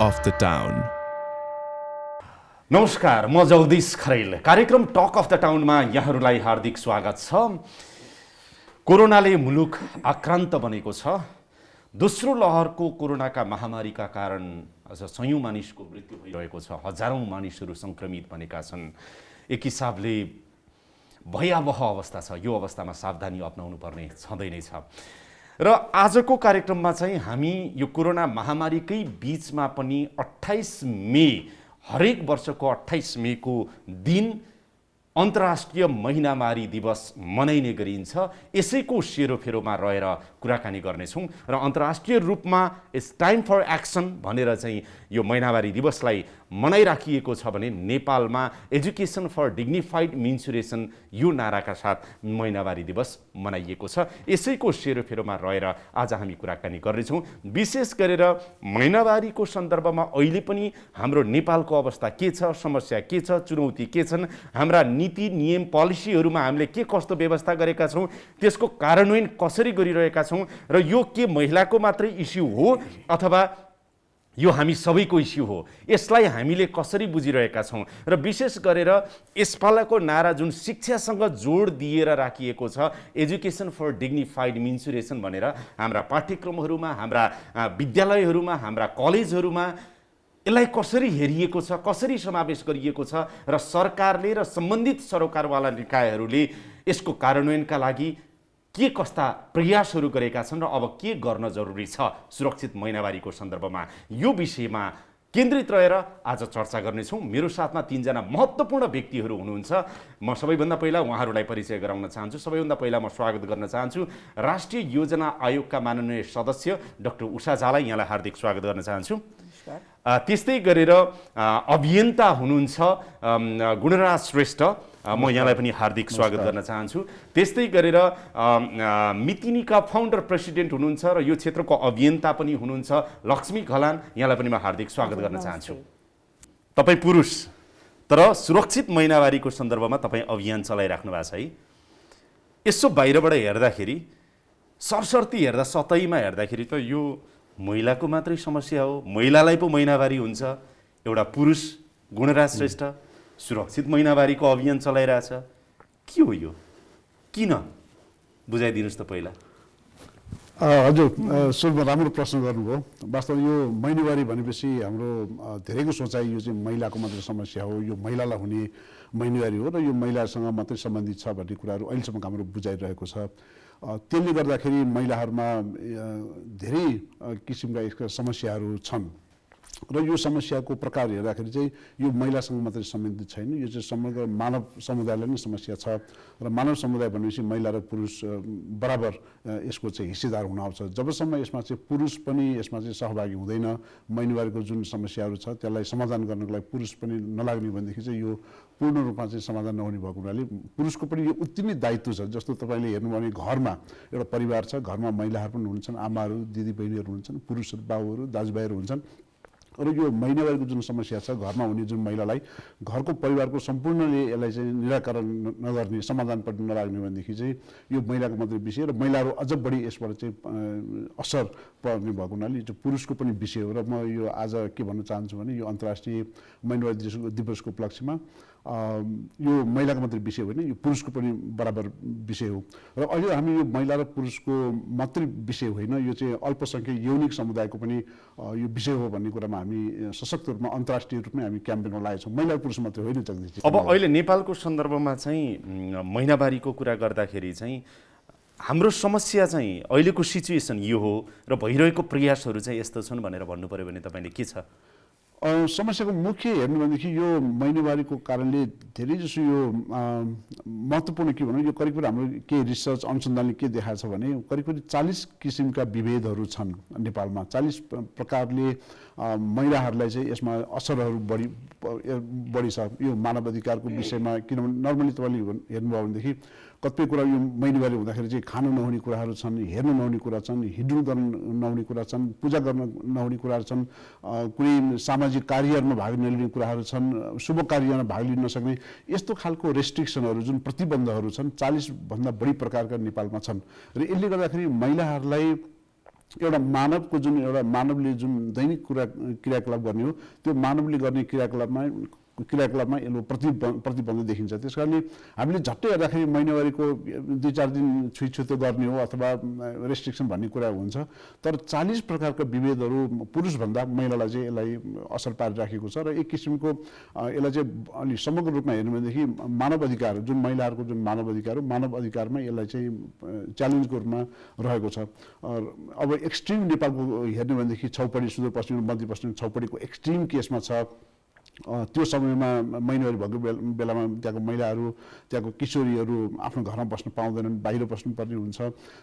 of the Town. नमस्कार, म जगदीश खरेल। कार्यक्रम टक अफ द टाउनमा यहाँहरूलाई हार्दिक स्वागत छ। कोरोनाले मुलुक आक्रान्त बनेको छ। दोस्रो लहरको कोरोनाका महामारीका कारण अझ सयौं मानिसको मृत्यु भइरहेको छ। हजारौं मानिसहरू संक्रमित बनेका छन्। एक हिसाबले भयावह अवस्था छ। यो अवस्थामा सावधानी अपनाउनु पर्ने छँदै नै छ। र आजको कार्यक्रममा चाहिँ हामी यो कोरोना महामारीकै बीचमा पनि 28 मे हरेक वर्षको 28 मे को दिन अन्तर्राष्ट्रिय महिनावारी दिवस मनाइने गरिन्छ। यसैको सेरोफेरोमा रहेर कुराकानी गर्नेछौँ र अन्तर्राष्ट्रिय रूपमा इट्स टाइम फर एक्सन भनेर चाहिँ यो महिनावारी दिवसलाई मनाइराखिएको छ भने नेपालमा एजुकेसन फर डिग्निफाइड मेन्सुरेसन यो नाराका साथ महिनावारी दिवस मनाइएको छ। यसैको सेरोफेरोमा रहेर आज हामी कुराकानी गर्नेछौँ। विशेष गरेर महिनावारीको सन्दर्भमा अहिले पनि हाम्रो नेपालको अवस्था के छ, समस्या के छ, चुनौती के छन्, हाम्रा नीति नियम पोलिसीहरूमा हामीले के कस्तो व्यवस्था गरेका छौँ, त्यसको कार्यान्वयन कसरी गरिरहेका छौँ र यो के महिलाको मात्रै इस्यु हो अथवा यो हामी सबैको इस्यु हो, यसलाई हामीले कसरी बुझिरहेका छौँ र विशेष गरेर यसपालाको नारा जुन शिक्षासँग जोड दिएर राखिएको छ, एजुकेसन फर डिग्निफाइड मेन्सुरेसन भनेर हाम्रा पाठ्यक्रमहरूमा, हाम्रा विद्यालयहरूमा, हाम्रा कलेजहरूमा यसलाई कसरी हेरिएको छ, कसरी समावेश गरिएको छ र सरकारले र सम्बन्धित सरोकारवाला निकायहरूले यसको कार्यान्वयनका लागि के कस्ता प्रयासहरू गरेका छन् र अब के गर्न जरुरी छ सुरक्षित महिनावारीको सन्दर्भमा, यो विषयमा केन्द्रित रहेर आज चर्चा गर्नेछौँ। मेरो साथमा तीनजना महत्त्वपूर्ण व्यक्तिहरू हुनुहुन्छ। म सबैभन्दा पहिला उहाँहरूलाई परिचय गराउन चाहन्छु। सबैभन्दा पहिला म स्वागत गर्न चाहन्छु राष्ट्रिय योजना आयोगका माननीय सदस्य डाक्टर उषा झालाई, यहाँलाई हार्दिक स्वागत गर्न चाहन्छु। त्यस्तै गरेर अभियन्ता हुनुहुन्छ गुणराज श्रेष्ठ, म यहाँलाई पनि हार्दिक स्वागत गर्न चाहन्छु। त्यस्तै गरेर मितिनीका फाउन्डर प्रेसिडेन्ट हुनुहुन्छ र यो क्षेत्रको अभियन्ता पनि हुनुहुन्छ लक्ष्मी घलान, यहाँलाई पनि म हार्दिक स्वागत गर्न चाहन्छु। तपाईँ पुरुष तर सुरक्षित महिनावारीको सन्दर्भमा तपाईँ अभियान चलाइराख्नु भएको छ है। यसो बाहिरबाट हेर्दाखेरि सरसर्ती हेर्दा सतैमा हेर्दाखेरि त यो महिलाको मात्रै समस्या हो, महिलालाई पो महिनावारी हुन्छ। एउटा पुरुष गुणराज श्रेष्ठ सुरक्षित महिनावारीको अभियान चलाइरहेछ, के हो यो, किन बुझाइदिनुहोस् त पहिला। हजुर, सुरुमा राम्रो प्रश्न गर्नुभयो। वास्तवमा यो महिनावारी भनेपछि हाम्रो धेरैको सोचाइ यो चाहिँ महिलाको मात्रै समस्या हो, यो महिलालाई हुने महिनावारी हो र यो महिलासँग मात्रै सम्बन्धित छ भन्ने कुराहरू अहिलेसम्म हाम्रो बुझाइरहेको छ। त्यसले गर्दाखेरि महिलाहरूमा धेरै किसिमका यसका समस्याहरू छन् र यो समस्याको प्रकार हेर्दाखेरि चाहिँ यो महिलासँग मात्रै सम्बन्धित छैन, यो चाहिँ समग्र मानव समुदायलाई नै समस्या छ र मानव समुदाय भनेपछि महिला र पुरुष बराबर यसको चाहिँ हिस्सेदार हुन आउँछ। जबसम्म यसमा चाहिँ पुरुष पनि यसमा चाहिँ सहभागी हुँदैन, महिनावारीको जुन समस्याहरू छ त्यसलाई समाधान गर्नको लागि पुरुष पनि नलाग्ने भनेदेखि चाहिँ यो पूर्ण रूपमा चाहिँ समाधान नहुने भएको हुनाले पुरुषको पनि यो उति नै दायित्व छ। जस्तो तपाईँले हेर्नुभयो भने घरमा एउटा परिवार छ, घरमा महिलाहरू पनि हुन्छन्, आमाहरू, दिदीबहिनीहरू हुन्छन्, पुरुषहरू, बाबुहरू, दाजुभाइहरू हुन्छन् र यो महिनावारीको जुन समस्या छ घरमा हुने जुन महिलालाई घरको परिवारको सम्पूर्णले यसलाई चाहिँ निराकरण नगर्ने, समाधानपट्टि नलाग्ने भनेदेखि चाहिँ यो महिलाको मात्रै विषय र महिलाहरू अझ बढी यसबाट चाहिँ असर पर्ने भएको हुनाले यो पुरुषको पनि विषय हो। र म यो आज के भन्न चाहन्छु भने यो अन्तर्राष्ट्रिय महिनावारी दिवसको उपलक्ष्यमा यो महिलाको मात्रै विषय होइन, यो पुरुषको पनि बराबर विषय हो। र अहिले हामी यो महिला र पुरुषको मात्रै विषय होइन, यो चाहिँ अल्पसङ्ख्यक यौनिक समुदायको पनि यो विषय हो भन्ने कुरामा हामी सशक्त रूपमा अन्तर्राष्ट्रिय रूपमै हामी क्याम्पेनमा लागेका छौँ। महिला पुरुष मात्रै होइन जगदीश। अब अहिले नेपालको सन्दर्भमा चाहिँ महिनावारीको कुरा गर्दाखेरि चाहिँ हाम्रो समस्या चाहिँ अहिलेको सिचुएसन यो हो र भइरहेको प्रयासहरू चाहिँ यस्तो छन् भनेर भन्नु पर्यो भने तपाईँले के छ? समस्याको मुख्य हेर्नु भनेदेखि यो महिनावारीको कारणले धेरै जसो यो महत्त्वपूर्ण के भनौँ, यो करिब हाम्रो के रिसर्च अनुसन्धानले के देखाएको छ भने करिब 40 किसिमका विभेदहरू छन् नेपालमा। 40 प्रकारले महिलाहरूलाई चाहिँ यसमा असरहरू बढी छ यो मानव अधिकारको विषयमा। किनभने नर्मली तपाईँले हेर्नुभयो भनेदेखि कतिपय कुरा यो महिनावारी हुँदाखेरि चाहिँ खान नहुने कुराहरू छन्, हेर्न नहुने कुरा छन्, हिँड्नु गर्न नहुने कुरा छन्, पूजा गर्न नहुने कुराहरू छन्, कुनै सामाजिक कार्यहरूमा भाग नलिने कुराहरू छन्, शुभ कार्यमा भाग लिन नसक्ने यस्तो खालको रेस्ट्रिक्सनहरू जुन प्रतिबन्धहरू छन् 40 भन्दा बढी प्रकारका नेपालमा छन्। र यसले गर्दाखेरि महिलाहरूलाई एउटा मानवको जुन एउटा मानवले जुन दैनिक क्रियाकलाप गर्ने हो त्यो मानवले गर्ने क्रियाकलापमा यसले प्रतिबन्ध देखिन्छ। त्यस कारणले हामीले झट्टै हेर्दाखेरि महिनावारीको 2-4 दिन छुइछुतो गर्ने हो अथवा रेस्ट्रिक्सन भन्ने कुरा हुन्छ, तर 40 प्रकारका विभेदहरू पुरुषभन्दा महिलालाई चाहिँ यसलाई असर पारिराखेको छ। र एक किसिमको यसलाई चाहिँ अलि समग्र रूपमा हेर्नु भनेदेखि मानव अधिकार जुन महिलाहरूको जुन मानव अधिकार हो, मानव अधिकारमा यसलाई चाहिँ च्यालेन्जको रूपमा रहेको छ। अब एक्सट्रिम नेपालको हेर्ने भनेदेखि छौपडी सुदूरपश्चिम मध्यपश्चिम छौपडीको एक्सट्रिम केसमा छ। त्यो समयमा महिनावारी भएको बेलामा त्यहाँको महिलाहरू त्यहाँको किशोरीहरू आफ्नो घरमा बस्न पाउँदैनन्, बाहिर बस्नुपर्ने हुन्छ।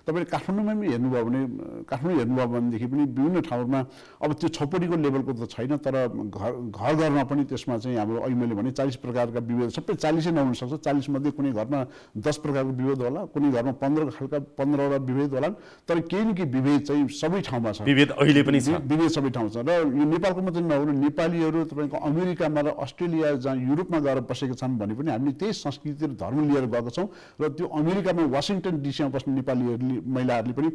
तपाईँले काठमाडौँमा पनि हेर्नुभयो भने काठमाडौँ हेर्नुभयो भनेदेखि पनि विभिन्न ठाउँमा अब त्यो छौपडीको लेभलको त छैन, तर घर घरमा पनि त्यसमा चाहिँ हाम्रो अहिले मैले भने 40 प्रकारका विभेद, सबै 40 नहुन सक्छ। 40 मध्ये कुनै घरमा 10 प्रकारको विभेद होला, कुनै घरमा 15वटा विभेद होला, तर केही न केही विभेद चाहिँ सबै ठाउँमा छ। विभेद अहिले पनि छ, विभेद सबै ठाउँमा छ। र यो नेपालको मात्रै नहुनु, नेपालीहरू तपाईँको अमेरिका र अस्ट्रेलिया जहाँ युरोपमा गएर बसेका छन् भने पनि हामीले त्यही संस्कृति र धर्म लिएर गएका छौँ। र त्यो अमेरिकामा वासिङटन डिसीमा बस्ने नेपालीहरूले महिलाहरूले पनि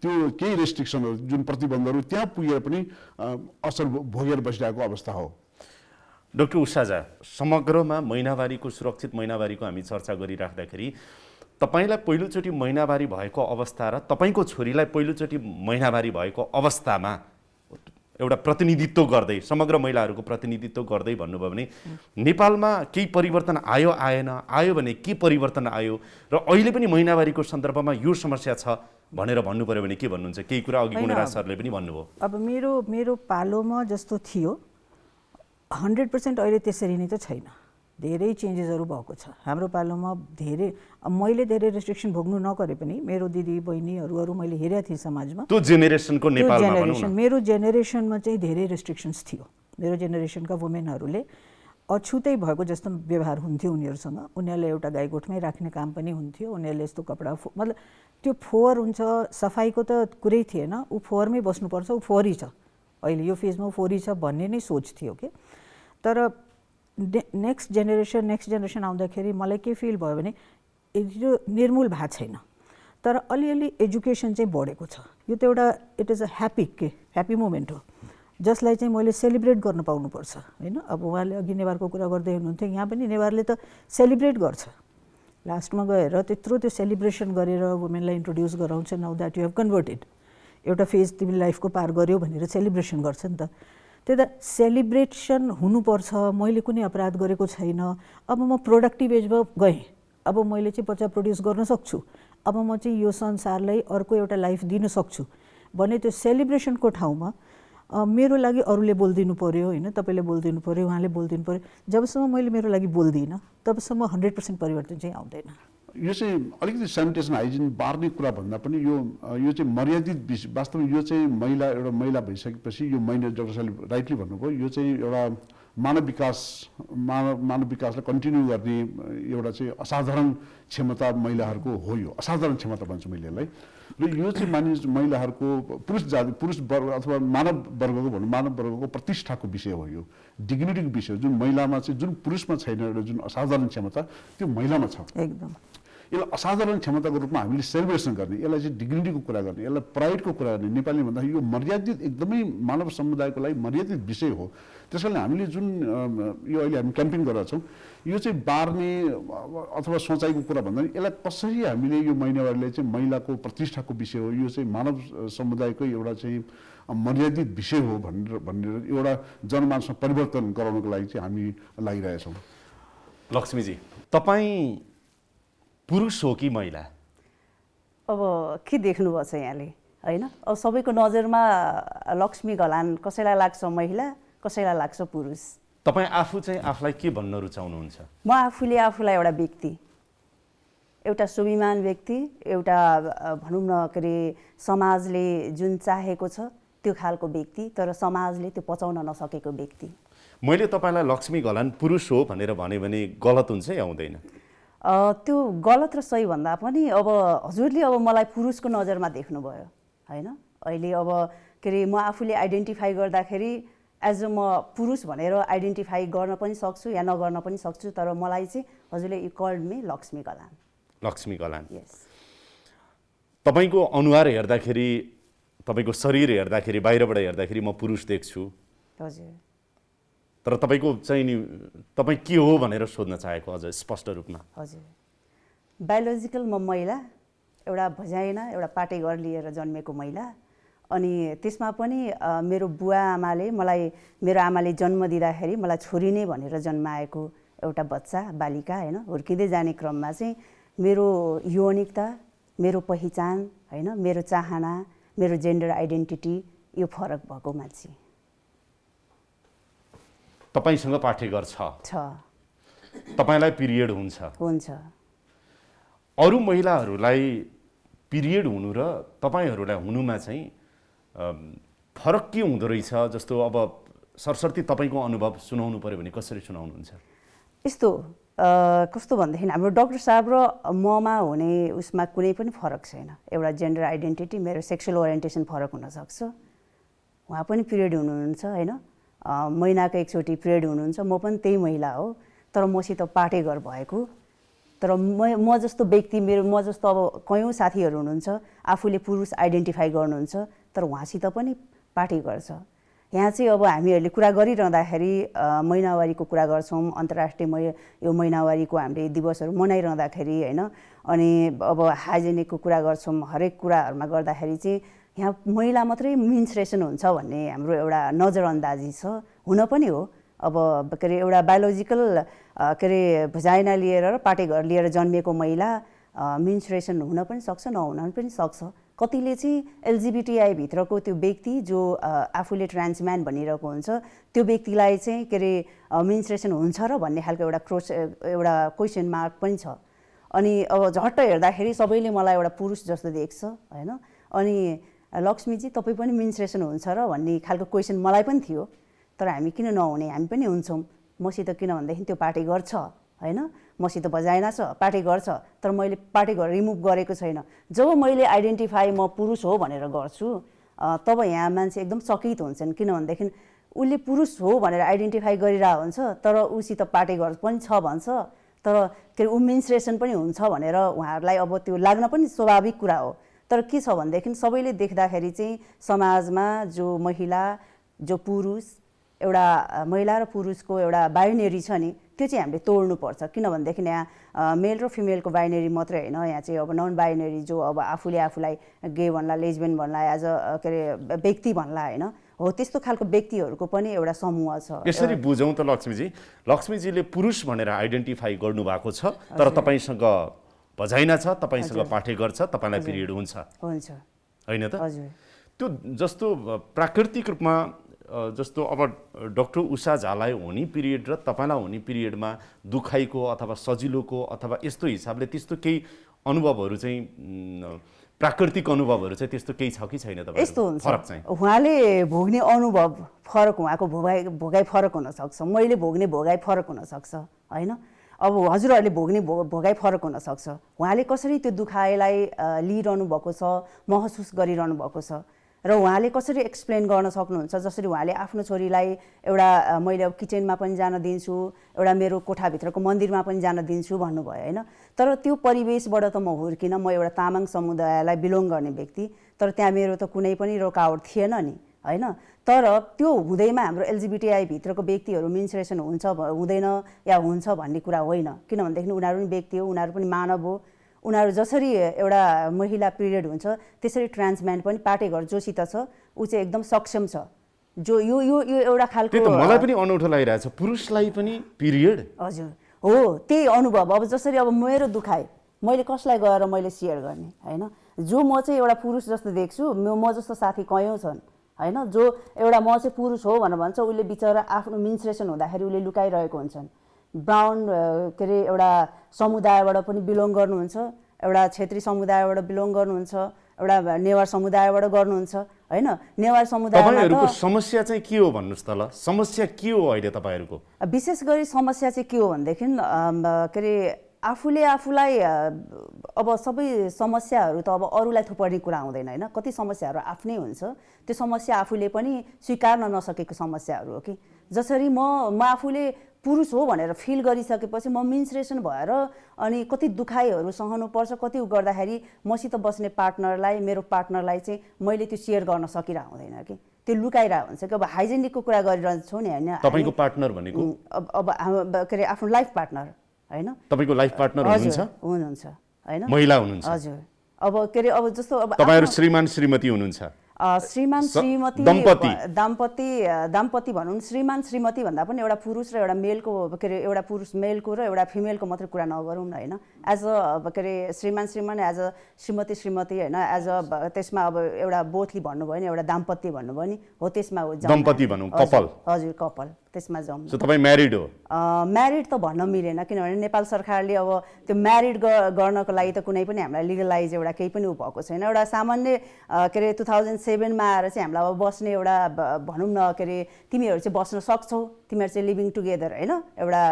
त्यो केही रेस्ट्रिक्सनहरू जुन प्रतिबन्धहरू त्यहाँ पुगेर पनि असर भोगेर बसिरहेको अवस्था हो। डाक्टर उषाजा, समग्रमा महिनावारीको सुरक्षित महिनावारीको हामी चर्चा गरिराख्दाखेरि तपाईँलाई पहिलोचोटि महिनावारी भएको अवस्था र तपाईँको छोरीलाई पहिलोचोटि महिनावारी भएको अवस्थामा एउटा प्रतिनिधित्व गर्दै, समग्र महिलाहरूको प्रतिनिधित्व गर्दै भन्नुभयो भने नेपालमा केही परिवर्तन आयो आएन, आयो भने के परिवर्तन आयो, र अहिले पनि महिनावारीको सन्दर्भमा यो समस्या छ भनेर भन्नु पर्यो भने के भन्नुहुन्छ? केही कुरा अघि गुणराज सरले पनि भन्नुभयो। अब मेरो पालोमा जस्तो थियो 100% अहिले त्यसरी नै त छैन, धेरै चेन्जेसहरू भएको छ हाम्रो पालोमा। मैले धेरै रेस्ट्रिक्सन भोग्नु नगरे पनि मेरो दिदी बहिनीहरू मैले हेरेको थिएँ समाजमा। त्यो जेनेरेसनको नेपालमा भनौँ न, मेरो जेनेरेसनमा चाहिँ धेरै रेस्ट्रिक्सन्स थियो। मेरो जेनेरेसनका वुमेनहरूले अछुतै भएको जस्तो व्यवहार हुन्थ्यो उनीहरूसँग। उनीहरूले एउटा गाईगोठमै राख्ने काम पनि हुन्थ्यो। उनीहरूले यस्तो कपडा मतलब त्यो फोहोर हुन्छ, सफाइको त कुरै थिएन। ऊ फोहोरमै बस्नुपर्छ, ऊ फोहोरी छ, अहिले यो फेजमा ऊ फोहोरी छ भन्ने नै सोच थियो कि। तर नेक्स्ट जेनेरेसन आउँदाखेरि मलाई के फिल भयो भने यो निर्मूल भएको छैन, तर अलिअलि एजुकेसन चाहिँ बढेको छ। यो त एउटा it is a happy moment हो जसलाई चाहिँ मैले सेलिब्रेट गर्न पाउनुपर्छ होइन। अब उहाँले अघि नेवारको कुरा गर्दै हुनुहुन्थ्यो, यहाँ पनि नेवारले त सेलिब्रेट गर्छ। लास्टमा गएर त्यत्रो त्यो सेलिब्रेसन गरेर वुमेनलाई इन्ट्रोड्युस गराउँछ, now that you have converted, एउटा फेज तिमी लाइफको पार गर्यो भनेर सेलिब्रेसन गर्छ नि त। त्यही त सेलिब्रेसन हुनुपर्छ। मैले कुनै अपराध गरेको छैन, अब म प्रोडक्टिभ एजमा गएँ, अब मैले चाहिँ बच्चा प्रड्युस गर्न सक्छु, अब म चाहिँ यो संसारलाई अर्को एउटा लाइफ दिन सक्छु भने त्यो सेलिब्रेसनको ठाउँमा मेरो लागि अरूले बोलिदिनु पऱ्यो होइन, तपाईँले बोलिदिनु पऱ्यो, उहाँले बोलिदिनु पऱ्यो। जबसम्म मैले मेरो लागि बोल्दिनँ तबसम्म 100% परिवर्तन चाहिँ आउँदैन। यो चाहिँ अलिकति सेनिटेसन हाइजिन बार्ने कुरा भन्दा पनि यो चाहिँ मर्यादित विषय। वास्तवमा यो चाहिँ एउटा महिला भइसकेपछि यो महिला डाक्टर साहबले राइटली भन्नुभयो, यो चाहिँ एउटा मानव विकासलाई कन्टिन्यू गर्ने एउटा चाहिँ असाधारण क्षमता महिलाहरूको हो। यो असाधारण क्षमता भन्छु मैले यसलाई। र यो चाहिँ महिलाहरूको पुरुष वर्ग अथवा मानव वर्गको प्रतिष्ठाको विषय हो। यो डिग्निटीको विषय हो जुन महिलामा चाहिँ, जुन पुरुषमा छैन एउटा जुन असाधारण क्षमता त्यो महिलामा छ। एकदम यसलाई असाधारण क्षमताको रूपमा हामीले सेलिब्रेसन गर्ने, यसलाई चाहिँ डिग्निटीको कुरा गर्ने, यसलाई प्राइडको कुरा गर्ने। नेपाली भन्दाखेरि यो मर्यादित एकदमै मानव समुदायको लागि मर्यादित विषय हो। त्यस कारणले हामीले जुन यो अहिले हामी क्याम्पेन गरेका छौँ यो चाहिँ बार्ने अथवा सोचाइको कुरा भन्दा यसलाई कसरी हामीले यो महिनावारीले चाहिँ महिलाको प्रतिष्ठाको विषय हो, यो चाहिँ मानव समुदायको एउटा चाहिँ मर्यादित विषय हो भनेर एउटा जनमानसमा परिवर्तन गराउनको लागि चाहिँ हामी लागिरहेछौँ। लक्ष्मीजी, तपाईँ पुरुष हो कि महिला? अब के देख्नुभएको छ यहाँले होइन? अब सबैको नजरमा लक्ष्मी घलान कसैलाई लाग्छ महिला, कसैलाई लाग्छ पुरुष। तपाईँ आफू चाहिँ आफूलाई के भन्न रुचाउनुहुन्छ? म आफूले आफूलाई एउटा व्यक्ति, एउटा स्वाभिमान व्यक्ति, एउटा भनौँ न के अरे समाजले जुन चाहेको छ त्यो खालको व्यक्ति, तर समाजले त्यो पचाउन नसकेको व्यक्ति। मैले तपाईँलाई लक्ष्मी घलान पुरुष हो भनेर भने गलत हुन्छ या हुँदैन? त्यो गलत र सही भन्दा पनि अब हजुरले अब मलाई पुरुषको नजरमा देख्नुभयो होइन। अहिले अब के अरे म आफूले आइडेन्टिफाई गर्दाखेरि एज अ म पुरुष भनेर आइडेन्टिफाई गर्न पनि सक्छु या नगर्न पनि सक्छु, तर मलाई चाहिँ हजुरले you called me Lakshmi Ghalan. Lakshmi Ghalan, yes. तपाईँको अनुहार हेर्दाखेरि तपाईँको शरीर हेर्दाखेरि बाहिरबाट हेर्दाखेरि म पुरुष देख्छु, हजुर तर तपाईँको चाहिँ नि तपाईँ के हो भनेर सोध्न चाहेको अझ स्पष्ट रूपमा। हजुर बायोलोजिकल म महिला, एउटा भजाइना एउटा पाटेघर लिएर जन्मेको महिला। अनि त्यसमा पनि मेरो बुवा आमाले मलाई, मेरो आमाले जन्म दिँदाखेरि मलाई छोरी नै भनेर जन्माएको एउटा बच्चा बालिका होइन, हुर्किँदै जाने क्रममा चाहिँ मेरो यौनिकता, मेरो पहिचान होइन, मेरो चाहना, मेरो जेन्डर आइडेन्टिटी यो फरक भएको मान्छे। तपाईँसँग पाठेघर छ, तपाईँलाई पिरियड हुन्छ, अरू महिलाहरूलाई पिरियड हुनु र तपाईँहरूलाई हुनुमा चाहिँ फरक के हुँदो रहेछ? जस्तो अब सरसर्ती तपाईँको अनुभव सुनाउनु पर्यो भने कसरी सुनाउनुहुन्छ? यस्तो कस्तो भनेदेखि हाम्रो डाक्टर साहब र ममा हुने उसमा कुनै पनि फरक छैन। एउटा जेन्डर आइडेन्टिटी, मेरो सेक्सुअल ओरिएन्टेसन फरक हुनसक्छ, उहाँ पनि पिरियड हुनुहुन्छ होइन, महिनाको एकचोटि पिरियड हुनुहुन्छ, म पनि त्यही महिला हो, तर मसित पाटेघर भएको। तर म जस्तो व्यक्ति, म जस्तो अब कयौँ साथीहरू हुनुहुन्छ आफूले पुरुष आइडेन्टिफाई गर्नुहुन्छ, तर उहाँसित पनि पाटेघर छ। यहाँ चाहिँ अब हामीहरूले कुरा गरिरहँदाखेरि महिनावारीको कुरा गर्छौँ, अन्तर्राष्ट्रिय यो महिनावारीको हामीले दिवसहरू मनाइरहँदाखेरि होइन, अनि अब हाइजेनिकको कुरा गर्छौँ, हरेक कुराहरूमा गर्दाखेरि चाहिँ यहाँ महिला मात्रै मेन्स्ट्रुएसन हुन्छ भन्ने हाम्रो एउटा नजरअन्दाजी छ। हुन पनि हो, अब के अरे एउटा बायोलोजिकल के अरे भजाइना लिएर र पाटेघर लिएर जन्मिएको महिला मेन्स्ट्रुएसन हुन पनि सक्छ, नहुन पनि सक्छ। कतिले चाहिँ एलजिबिटिआई भित्रको त्यो व्यक्ति जो आफूले ट्रान्सम्यान भनिरहेको हुन्छ, त्यो व्यक्तिलाई चाहिँ के अरे मेन्स्ट्रुएसन हुन्छ र भन्ने खालको एउटा क्वेसन मार्क पनि छ। अनि अब झट्ट हेर्दाखेरि सबैले मलाई एउटा पुरुष जस्तो देख्छ होइन, अनि लक्ष्मीजी तपाईँ पनि मेन्स्ट्रुएसन हुन्छ र भन्ने खालको क्वेसन मलाई पनि थियो। तर हामी किन नहुने, हामी पनि हुन्छौँ। मसित किन भनेदेखि त्यो पाटेघर छ होइन, मसित भजाइना छ, पाटेघर छ, तर मैले पाटेघर रिमुभ गरेको छैन। जब मैले आइडेन्टिफाई म पुरुष हो भनेर गर्छु तब यहाँ मान्छे एकदम चकित हुन्छन्, किन भनेदेखि उसले पुरुष हो भनेर आइडेन्टिफाई गरिरहेको हुन्छ, तर उसित पाटेघर पनि छ भन्छ, तर के अरे मेन्स्ट्रुएसन पनि हुन्छ भनेर उहाँहरूलाई अब त्यो लाग्न पनि स्वाभाविक कुरा हो। तर के छ भनेदेखि सबैले देख्दाखेरि चाहिँ समाजमा जो महिला, जो पुरुष, एउटा महिला र पुरुषको एउटा बाइनेरी छ नि, त्यो चाहिँ हामीले तोड्नुपर्छ। किनभनेदेखि यहाँ मेल र फिमेलको बाइनेरी मात्रै होइन, यहाँ चाहिँ अब नन बाइनेरी जो अब आफूले आफूलाई गे भन्ला, लेस्बियन भन्ला, एज अ के अरे व्यक्ति भन्ला होइन, हो त्यस्तो खालको व्यक्तिहरूको पनि एउटा समूह छ। यसरी बुझौँ त लक्ष्मीजी, लक्ष्मीजीले पुरुष भनेर आइडेन्टिफाई गर्नुभएको छ, तर तपाईँसँग भजाइना छ, तपाईँसँग पाटेघर छ, तपाईँलाई पिरियड हुन्छ होइन त? त्यो जस्तो प्राकृतिक रूपमा जस्तो अब डाक्टर उषा झालाई हुने पिरियड र तपाईँलाई हुने पिरियडमा दुखाइको अथवा सजिलोको अथवा यस्तो हिसाबले त्यस्तो केही अनुभवहरू चाहिँ प्राकृतिक अनुभवहरू चाहिँ त्यस्तो केही छ कि छैन? तपाईँ यस्तो हुन्छ, फरक चाहिँ उहाँले भोग्ने अनुभव फरक, उहाँको भोगाइ फरक हुनसक्छ, मैले भोग्ने भोगाइ फरक हुनसक्छ होइन। अब हजुरहरूले भोग्ने भोगाइ फरक हुनसक्छ, उहाँले कसरी त्यो दुखाइलाई लिइरहनु भएको छ, महसुस गरिरहनु भएको छ, र उहाँले कसरी एक्सप्लेन गर्न सक्नुहुन्छ। जसरी उहाँले आफ्नो छोरीलाई एउटा मैले अब किचनमा पनि जान दिन्छु, एउटा मेरो कोठाभित्रको मन्दिरमा पनि जान दिन्छु भन्नुभयो होइन, तर त्यो परिवेशबाट त म हुर्किनँ, म एउटा तामाङ समुदायलाई बिलोङ गर्ने व्यक्ति, तर त्यहाँ मेरो त कुनै पनि रोकावट थिएन नि होइन। तर त्यो हुँदैमा हाम्रो एलजिबिटिआई भित्रको व्यक्तिहरू मेन्स्ट्रुएसन हुन्छ हुँदैन या हुन्छ भन्ने कुरा होइन, किनभनेदेखि उनीहरू पनि व्यक्ति हो, उनीहरू पनि मानव हो। उनीहरू जसरी एउटा महिला पिरियड हुन्छ त्यसरी ट्रान्सम्यान पनि पाटेघर जोसित छ ऊ चाहिँ एकदम सक्षम छ। जो यो यो यो एउटा खालको मलाई पनि अनौठो लागिरहेछ, पुरुषलाई पनि पिरियड। हजुर हो, त्यही अनुभव। अब जसरी अब मेरो दुखाइ मैले कसलाई गएर मैले सेयर गर्ने होइन, जो म चाहिँ एउटा पुरुष जस्तो देख्छु, म जस्तो साथी कयौँ छन् होइन, जो एउटा म चाहिँ पुरुष हो भनेर भन्छ, उसले बिचरा आफ्नो मेन्स्ट्रुएसन हुँदाखेरि उसले लुकाइरहेको हुन्छन्। ब्राउन के अरे एउटा समुदायबाट पनि बिलोङ गर्नुहुन्छ, एउटा क्षेत्री समुदायबाट बिलोङ गर्नुहुन्छ, एउटा नेवार समुदायबाट गर्नुहुन्छ होइन। नेवार समुदायको समस्या चाहिँ के हो भन्नुहोस् त? ल समस्या के हो अहिले तपाईँहरूको? विशेष गरी समस्या चाहिँ के हो भनेदेखि के अरे आफूले आफूलाई अब सबै समस्याहरू त अब अरूलाई थुपर्ने कुरा हुँदैन होइन, कति समस्याहरू आफ्नै हुन्छ, त्यो समस्या आफूले पनि स्वीकार्न नसकेको समस्याहरू हो कि। जसरी म आफूले पुरुष हो भनेर फिल गरिसकेपछि म मेन्सुरेसन भएर अनि कति दुखाइहरू सहनुपर्छ, कति उ गर्दाखेरि मसित बस्ने पार्टनरलाई, मेरो पार्टनरलाई चाहिँ मैले त्यो सेयर गर्न सकिरहेको हुँदैन कि, त्यो लुकाइरहेको हुन्छ कि। अब हाइजेनिकको कुरा गरिरहन्छौँ नि होइन, तपाईँको पार्टनर भनेको अब के अरे आफ्नो लाइफ पार्टनर होइन, तपाईँको लाइफ पार्टनर हुनुहुन्छ, हुनुहुन्छ होइन, महिला हुनुहुन्छ, हजुर। अब के अरे अब जस्तो अब तपाईँहरू श्रीमान श्रीमती हुनुहुन्छ, श्रीमान श्रीमती दाम्पत्य भनौँ, श्रीमान श्रीमती भन्दा पनि एउटा पुरुष र एउटा मेलको के अरे एउटा पुरुष मेलको र एउटा फिमेलको मात्रै कुरा नगरौँ न होइन। एज अ के अरे श्रीमान श्रीमान, एज अ श्रीमती श्रीमती होइन, एज अ त्यसमा अब एउटा बोथली भन्नुभयो नि, एउटा दाम्पत्य भन्नुभयो नि, हो त्यसमा हो दम्पति भनौँ, कपल। हजुर कपल, त्यसमा जाउँ। सो तपाईँ म्यारिड हो? म्यारिड त भन्न मिलेन, किनभने नेपाल सरकारले अब त्यो म्यारिड गर्नको लागि त कुनै पनि हामीलाई लिगलाइज एउटा केही पनि भएको छैन। एउटा सामान्य के अरे 2007 मा आएर चाहिँ हामीलाई अब बस्ने एउटा भनौँ न के अरे तिमीहरू चाहिँ बस्न सक्छौ, तिमीहरू चाहिँ लिभिङ टुगेदर होइन, एउटा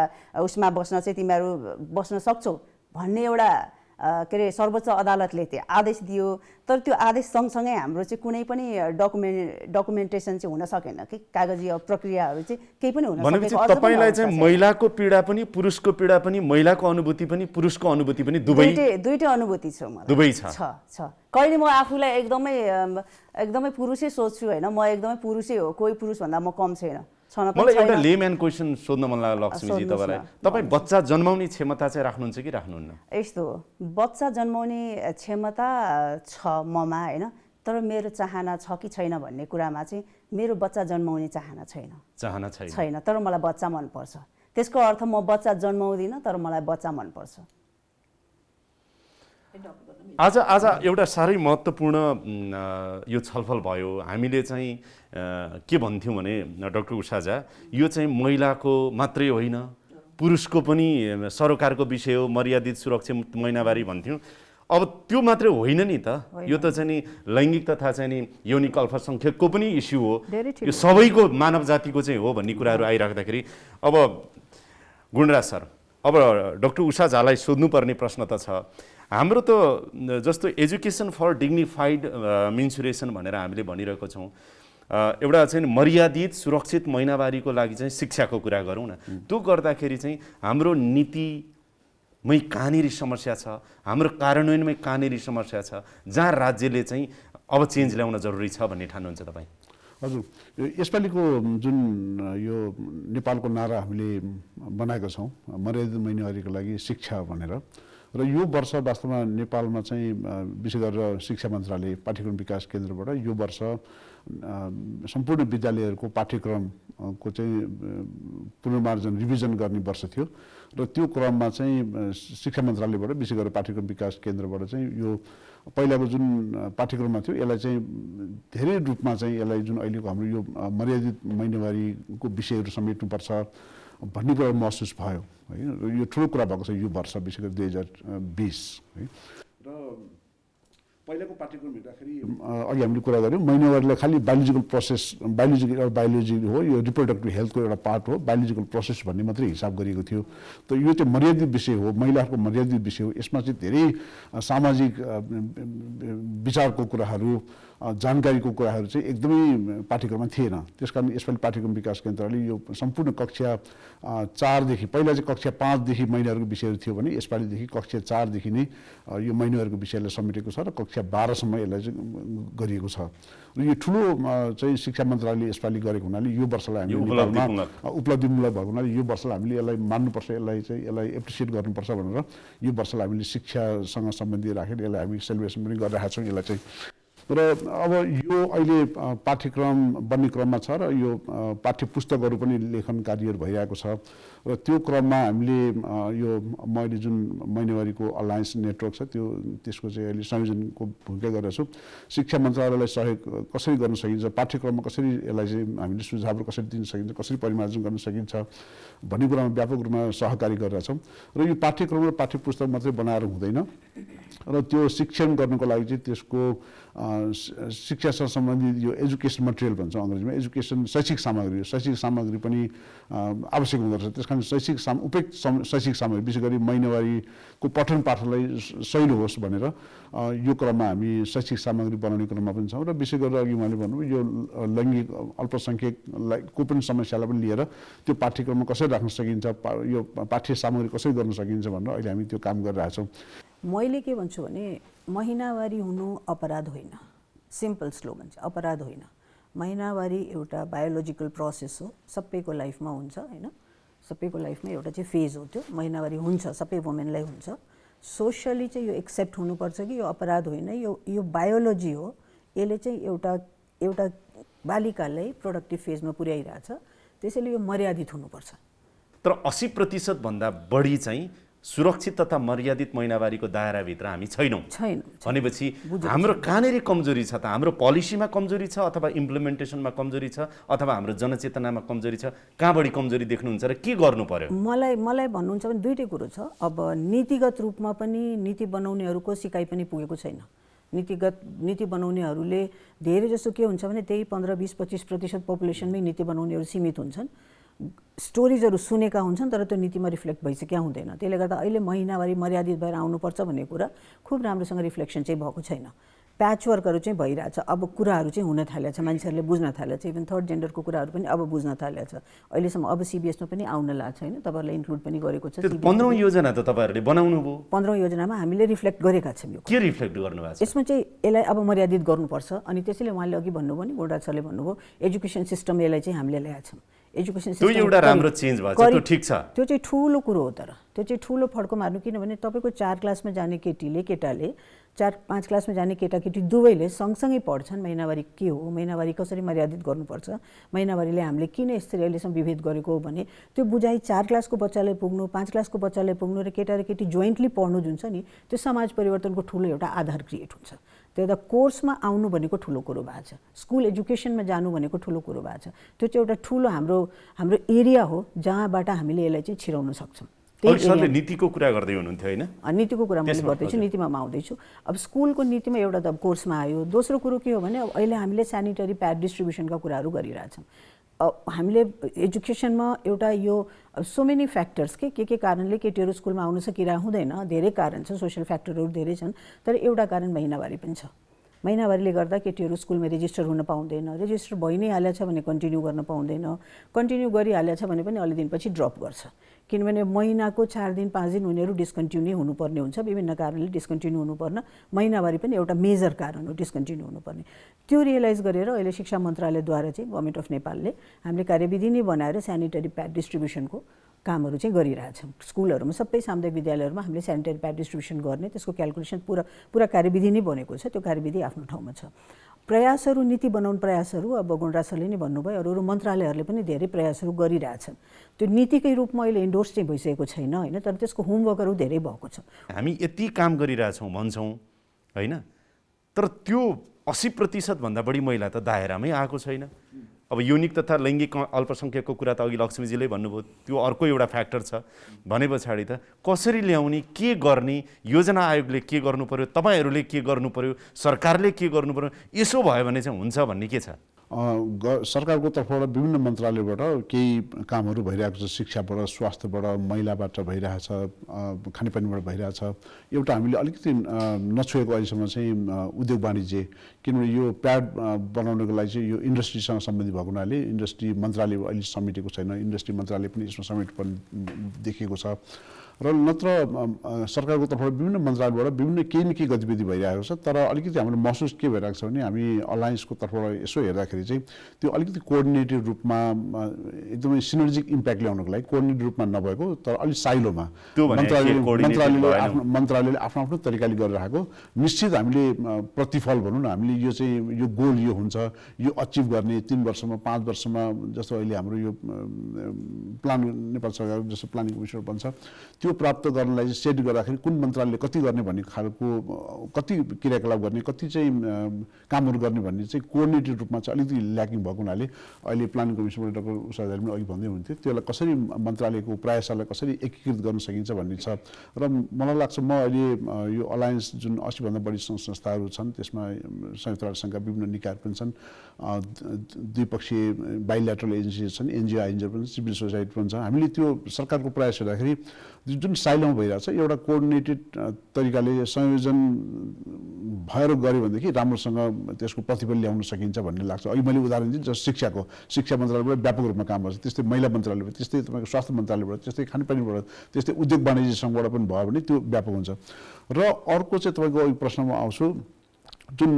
उसमा बस्न चाहिँ तिमीहरू बस्न सक्छौ भन्ने एउटा के अरे सर्वोच्च अदालतले त्यो आदेश दियो। तर त्यो आदेश सँगसँगै हाम्रो चाहिँ कुनै पनि डकुमेन्टेसन चाहिँ हुन सकेन कि, कागजी प्रक्रियाहरू चाहिँ केही पनि हुन भनेपछि सकेको। तपाईँलाई चाहिँ महिलाको पीडा पनि, पुरुषको पीडा पनि, महिलाको अनुभूति पनि, पुरुषको अनुभूति पनि दुईटै अनुभूति छ मलाई, दुवै छ। कहिले म आफूलाई एकदमै पुरुषै सोच्छु होइन, म एकदमै पुरुषै हो, कोही पुरुषभन्दा म कम छैन। मलाई एउटा लेम्यान क्वेसन सोध्न मन लाग्यो लक्ष्मीजी तपाईँलाई, तपाईँ बच्चा जन्माउने क्षमता चाहिँ राख्नुहुन्छ कि राख्नुहुन्न? यस्तो हो, बच्चा जन्माउने क्षमता छ ममा होइन, तर मेरो चाहना छ कि छैन भन्ने कुरामा चाहिँ मेरो बच्चा जन्माउने चाहना छैन, तर मलाई बच्चा मनपर्छ। त्यसको अर्थ म बच्चा जन्माउँदिनँ, तर मलाई बच्चा मनपर्छ। आज एउटा साह्रै महत्त्वपूर्ण यो छलफल भयो। हामीले चाहिँ के भन्थ्यौँ भने डाक्टर उषाजा, यो चाहिँ महिलाको मात्रै होइन, पुरुषको पनि सरोकारको विषय हो, मर्यादित सुरक्षित महिनावारी भन्थ्यौँ। अब त्यो मात्रै होइन नि त, यो त चाहिँ नि लैङ्गिक तथा चाहिँ नि यौनिक अल्पसङ्ख्यकको पनि इस्यु हो, यो सबैको मानव जातिको चाहिँ हो भन्ने कुराहरू आइराख्दाखेरि अब गुणराज सर, अब डाक्टर उषा झालाई सोध्नुपर्ने प्रश्न त छ, हाम्रो त जस्तो एजुकेसन फर डिग्निफाइड मेन्सुरेसन भनेर हामीले भनिरहेको छौँ, एउटा चाहिँ मर्यादित सुरक्षित महिनावारीको लागि चाहिँ शिक्षाको कुरा गरौँ न। त्यो गर्दाखेरि चाहिँ हाम्रो नीतिमै कहाँनिर समस्या छ, हाम्रो कार्यान्वयनमै कहाँनिर समस्या छ, जहाँ राज्यले चाहिँ अब चेन्ज ल्याउन जरुरी छ भन्ने ठान्नुहुन्छ तपाईँ? हजुर, यसपालिको जुन यो नेपालको नारा हामीले बनाएका छौँ मर्यादित महिनावारीको लागि शिक्षा भनेर, र यो वर्ष वास्तवमा नेपालमा चाहिँ विशेष गरेर शिक्षा मन्त्रालय पाठ्यक्रम विकास केन्द्रबाट यो वर्ष सम्पूर्ण विद्यालयहरूको पाठ्यक्रमको चाहिँ पुनर्मार्जन रिभिजन गर्ने वर्ष थियो, र त्यो क्रममा चाहिँ शिक्षा मन्त्रालयबाट विशेष गरेर पाठ्यक्रम विकास केन्द्रबाट चाहिँ यो पहिलाको जुन पाठ्यक्रममा थियो यसलाई चाहिँ धेरै रूपमा चाहिँ यसलाई जुन अहिलेको हाम्रो यो मर्यादित महिनावारीको विषयहरू समेट्नुपर्छ भन्ने कुरा महसुस भयो है। र यो ठुलो कुरा भएको छ यो वर्ष विशेष गरी 2020 है। र पहिलाको पाठ्यक्रम हेर्दाखेरि अघि हामीले कुरा गऱ्यौँ महिनावारीलाई खालि बायोलोजिकल प्रोसेस, बायोलोजी हो, यो रिप्रोडक्टिभ हेल्थको एउटा पार्ट हो, बायोलोजिकल प्रोसेस भन्ने मात्रै हिसाब गरिएको थियो। त यो चाहिँ मर्यादित विषय हो, महिलाहरूको मर्यादित विषय हो, यसमा चाहिँ धेरै सामाजिक विचारको कुराहरू, जानकारीको कुराहरू चाहिँ एकदमै पाठ्यक्रममा थिएन। त्यसकारण यसपालि पाठ्यक्रम विकास केन्द्रले यो सम्पूर्ण कक्षा 4 देखि, पहिला चाहिँ कक्षा 5 देखि महिनाहरूको विषयहरू थियो भने यसपालिदेखि कक्षा 4 देखि नै यो महिनाहरूको विषयलाई समेटेको छ, र कक्षा 12 सम्म यसलाई चाहिँ गरिएको छ। र यो ठुलो चाहिँ शिक्षा मन्त्रालयले यसपालि गरेको हुनाले यो वर्षलाई हामी नेपालमा उपलब्धिमूलक भएको हुनाले यो वर्षलाई हामीले यसलाई मान्नुपर्छ, यसलाई एप्रिसिएट गर्नुपर्छ भनेर यो वर्षलाई हामीले शिक्षासँग सम्बन्धित राखेर यसलाई हामी सेलिब्रेसन पनि गरिरहेका छौँ यसलाई चाहिँ। र अब यो अहिले पाठ्यक्रम बन्ने क्रममा छ, र यो पाठ्य पुस्तकहरू पनि लेखन कार्यहरू भइरहेको छ, र त्यो क्रममा हामीले यो मैले जुन महिनावारीको अलायन्स नेटवर्क छ त्यसको चाहिँ अहिले संयोजनको भूमिका गरेको छु। शिक्षा मन्त्रालयलाई सहयोग कसरी गर्न सकिन्छ, पाठ्यक्रममा कसरी यसलाई चाहिँ हामीले सुझावहरू कसरी दिन सकिन्छ, कसरी परिमार्जन गर्न सकिन्छ भन्ने कुरामा व्यापक रूपमा सहकारी गरिरहेछौँ। र यो पाठ्यक्रम र पाठ्य पुस्तक मात्रै बनाएर हुँदैन, र त्यो शिक्षण गर्नको लागि चाहिँ त्यसको शिक्षासँग सम्बन्धित यो एजुकेसन मटेरियल भन्छ अङ्ग्रेजीमा, एजुकेसन शैक्षिक सामग्री पनि आवश्यक हुँदो रहेछ। त्यस कारण उपयुक्त शैक्षिक सामग्री विशेष गरी महिनावारीको पठन पाठनलाई सहिलो होस् भनेर यो क्रममा हामी शैक्षिक सामग्री बनाउने क्रममा पनि छौँ। र विशेष गरेर अघि मैले भन्नुभयो यो लैङ्गिक अल्पसङ्ख्यकको पनि समस्यालाई पनि लिएर त्यो पाठ्यक्रममा कसरी राख्न सकिन्छ, यो पाठ्य सामग्री कसरी गर्न सकिन्छ भनेर अहिले हामी त्यो काम गरिरहेछौँ। मैले के भन्छु भने महिनावारी हुनु अपराध होइन, सिम्पल स्लोगन चाहिँ अपराध होइन। महिनावारी एउटा बायोलोजिकल प्रोसेस हो, सबैको लाइफमा हुन्छ होइन, सबैको लाइफमा एउटा चाहिँ फेज हो, त्यो महिनावारी हुन्छ, सबै वुमेनलाई हुन्छ। सोसियली चाहिँ यो एक्सेप्ट हुनुपर्छ कि यो अपराध होइन, यो बायोलोजी हो। यसले चाहिँ एउटा बालिकालाई प्रोडक्टिभ फेजमा पुर्याइरहेछ, त्यसैले यो मर्यादित हुनुपर्छ। तर 80% भन्दा बढी चाहिँ सुरक्षित तथा मर्यादित महिनावारीको दायराभित्र हामी छैनौँ भनेपछि हाम्रो कहाँनिर कमजोरी छ त? हाम्रो पोलिसीमा कमजोरी छ अथवा इम्प्लिमेन्टेसनमा कमजोरी छ अथवा हाम्रो जनचेतनामा कमजोरी छ? कहाँ बढी कमजोरी देख्नुहुन्छ र के गर्नु पर्यो? मलाई भन्नुहुन्छ भने दुईटै कुरो छ। अब नीतिगत रूपमा पनि नीति बनाउनेहरूको सिकाइ पनि पुगेको छैन। नीति बनाउनेहरूले धेरै जसो के हुन्छ भने त्यही 15-20-25% पपुलेसनमै नीति बनाउनेहरू सीमित हुन्छन्। स्टोरिजहरू सुनेका हुन्छन् तर त्यो नीतिमा रिफ्लेक्ट भइसक्या हुँदैन। त्यसले गर्दा अहिले महिनावारी मर्यादित भएर आउनुपर्छ भन्ने कुरा खुब राम्रोसँग रिफ्लेक्सन चाहिँ भएको छैन। प्याचवर्कहरू चाहिँ भइरहेछ। अब कुराहरू चाहिँ हुन थालेछ, मान्छेहरूले बुझ्न थालेछ। इभन थर्ड जेन्डरको कुराहरू पनि अब बुझ्न थालेछ अहिलेसम्म। अब CBSमा पनि आउन लाग्छ होइन, तपाईँहरूलाई इन्क्लुड पनि गरेको छ। 15औं योजना त तपाईँहरूले बनाउनु भयो। 15औं योजनामा हामीले रिफ्लेक्ट गरेका छौँ। के रिफ्लेक्ट गर्नुभएको छ? यसमा चाहिँ यसलाई अब मर्यादित गर्नुपर्छ। अनि त्यसैले उहाँले अघि भन्नुभयो नि, गोडा सरले भन्नुभयो एजुकेसन सिस्टम, यसलाई चाहिँ हामीले ल्याएका छौँ। एजुकेसन सिस्टम त्यो एउटा राम्रो चेन्ज भएको छ, त्यो ठिक छ। त्यो चाहिँ ठुलो कुरो हो। तर त्यो चाहिँ ठुलो फड्को मार्नु, किनभने तपाईँको 4 क्लासमा जाने केटाले 4-5 क्लासमा जाने केटाकेटी दुवैले सँगसँगै पढ्छन् महिनावारी के हो, महिनावारी कसरी मर्यादित गर्नुपर्छ, महिनावारीले हामीले किन यसरी अहिलेसम्म विभेद गरेको हो भने त्यो बुझाइ 4 क्लासको बच्चाले पुग्नु, 5 क्लासको बच्चाले पुग्नु र केटा र केटी जोइन्टली पढ्नु जुन छ नि, त्यो समाज परिवर्तनको ठुलो एउटा आधार क्रिएट हुन्छ। त्यो त कोर्समा आउनु भनेको ठुलो कुरो भएको छ, स्कुल एजुकेसनमा जानु भनेको ठुलो कुरो भएको छ। त्यो चाहिँ एउटा ठुलो हाम्रो एरिया हो जहाँबाट हामीले यसलाई चाहिँ छिराउन सक्छौँ। सरले नीतिको कुरा गर्दै हुनुहुन्थ्यो होइन? नीतिको कुरा मैले गर्दैछु, नीतिमा म आउँदैछु। अब स्कुलको नीतिमा एउटा त कोर्समा आयो। दोस्रो कुरो के हो भने अब अहिले हामीले स्यानिटरी प्याड डिस्ट्रिब्युसनका कुराहरू गरिरहेछौँ। हामीले एजुकेसनमा एउटा यो सो मेनी फ्याक्टर्स के कारणले केटीहरू स्कुलमा आउन सकिरहेको हुँदैन, धेरै कारण छ, सोसियल फ्याक्टरहरू धेरै छन्। तर एउटा कारण महिनावारी पनि छ। महिनावारीले गर्दा केटीहरू स्कुलमा रेजिस्टर हुन पाउँदैन, रेजिस्टर भइ नै हालेछ भने कन्टिन्यू गर्न पाउँदैन, कन्टिन्यू गरिहालेछ भने पनि अलि दिनपछि ड्रप गर्छ। किनभने महिनाको 4 दिन 5 दिन उनीहरू डिस्कन्टिन्यू हुनुपर्ने हुन्छ, विभिन्न कारणले डिस्कन्टिन्यू हुनुपर्ने। महिनावारी पनि एउटा मेजर कारण हो डिस्कन्टिन्यू हुनुपर्ने। त्यो रियलाइज गरेर अहिले शिक्षा मन्त्रालयद्वारा चाहिँ गभर्मेन्ट अफ नेपालले हामीले कार्यविधि नै बनाएर स्यानिटरी प्याड डिस्ट्रिब्युसनको कामहरू चाहिँ गरिरहेछौँ। स्कुलहरूमा सबै सामुदायिक विद्यालयहरूमा हामीले स्यानिटरी प्याड डिस्ट्रिब्युसन गर्ने त्यसको क्यालकुलेसन पुरा कार्यविधि नै बनेको छ। त्यो कार्यविधि आफ्नो ठाउँमा छ। प्रयासहरू, नीति बनाउने प्रयासहरू अब गुणराज सरले नै भन्नुभयो, अरू मन्त्रालयहरूले पनि धेरै प्रयासहरू गरिरहेछन्। त्यो नीतिकै रूपमा अहिले इन्डोर्स चाहिँ भइसकेको छैन होइन, तर त्यसको होमवर्कहरू धेरै भएको छ। हामी यति काम गरिरहेछौँ भन्छौँ होइन, तर त्यो 80% भन्दा बढी महिला त दायरामै आएको छैन। अब युनिक तथा लैङ्गिक अल्पसङ्ख्यकको कुरा त अघि लक्ष्मीजीले भन्नुभयो, त्यो अर्को एउटा फ्याक्टर छ। भने पछाडि त कसरी ल्याउने, के गर्ने, योजना आयोगले के गर्नु पर्यो, तपाईँहरूले के गर्नु पर्यो, सरकारले के गर्नु पर्यो, यसो भयो भने चाहिँ हुन्छ भन्ने के छ? सरकारको तर्फबाट विभिन्न मन्त्रालयबाट केही कामहरू भइरहेको छ। शिक्षाबाट, स्वास्थ्यबाट, महिलाबाट भइरहेछ, खानेपानीबाट भइरहेछ। एउटा हामीले अलिकति नछोएको अहिलेसम्म चाहिँ उद्योग वाणिज्य, किनभने यो प्याड बनाउनको लागि चाहिँ यो इन्डस्ट्रीसँग सम्बन्धित भएको हुनाले इन्डस्ट्री मन्त्रालय अहिले समेटेको छैन। इन्डस्ट्री मन्त्रालय पनि यसमा समेट्नुपर्ने देखिएको छ। र नत्र सरकारको तर्फबाट विभिन्न मन्त्रालयबाट विभिन्न केही न केही गतिविधि भइरहेको छ। तर अलिकति हाम्रो महसुस के भइरहेको छ भने हामी अलायन्सको तर्फबाट यसो हेर्दाखेरि चाहिँ त्यो अलिकति कोअर्डिनेटेड रूपमा एकदमै सिनर्जिक इम्प्याक्ट ल्याउनको लागि कोअर्डिनेटेड रूपमा नभएको तर अलिक साइलोमा मन्त्रालयले आफ्नो आफ्नो तरिकाले गरिरहेको। निश्चित हामीले प्रतिफल भनौँ न, हामीले यो चाहिँ यो गोल यो हुन्छ, यो अचिभ गर्ने 3 वर्षमा 5 वर्षमा, जस्तो अहिले हाम्रो यो प्लान नेपाल सरकार जस्तो प्लानिङ कमिसन बन्छ, त्यो प्राप्त गर्नलाई सेट गर्दाखेरि कुन मन्त्रालयले कति गर्ने भन्ने खालको कति क्रियाकलाप गर्ने कति चाहिँ कामहरू गर्ने भन्ने चाहिँ कोअर्डिनेटेड रूपमा चाहिँ अलिकति ल्याकिङ भएको हुनाले अहिले प्लानिङ कमिसनबाट डाक्टर उषा आचार्य पनि अघि भन्दै हुन्थ्यो त्यसलाई कसरी मन्त्रालयको प्रयासलाई कसरी एकीकृत गर्न सकिन्छ भन्ने छ र मलाई लाग्छ म अहिले यो अलायन्स जुन 80 भन्दा बढी संस्थाहरू छन् त्यसमा संयुक्त राष्ट्र सङ्घका विभिन्न निकायहरू पनि छन् द्विपक्षीय बाइल्याटरल एजेन्सी छन् एनजिओ आइएनजिओ पनि सिभिल सोसाइटी पनि छ हामीले त्यो सरकारको प्रयास हेर्दाखेरि जुन साइलोमा भइरहेको छ एउटा कोअर्डिनेटेड तरिकाले संयोजन भएर गऱ्यो भनेदेखि राम्रोसँग त्यसको प्रतिफल ल्याउन सकिन्छ भन्ने लाग्छ अघि मैले उदाहरण दिएँ जस्तो शिक्षा मन्त्रालयबाट व्यापक रूपमा काम गर्छ त्यस्तै महिला मन्त्रालयबाट त्यस्तै तपाईँको स्वास्थ्य मन्त्रालयबाट त्यस्तै खानेपानीबाट त्यस्तै उद्योग वाणिज्य सङ्घबाट पनि भयो भने त्यो व्यापक हुन्छ र अर्को चाहिँ तपाईँको अघि प्रश्नमा आउँछु जुन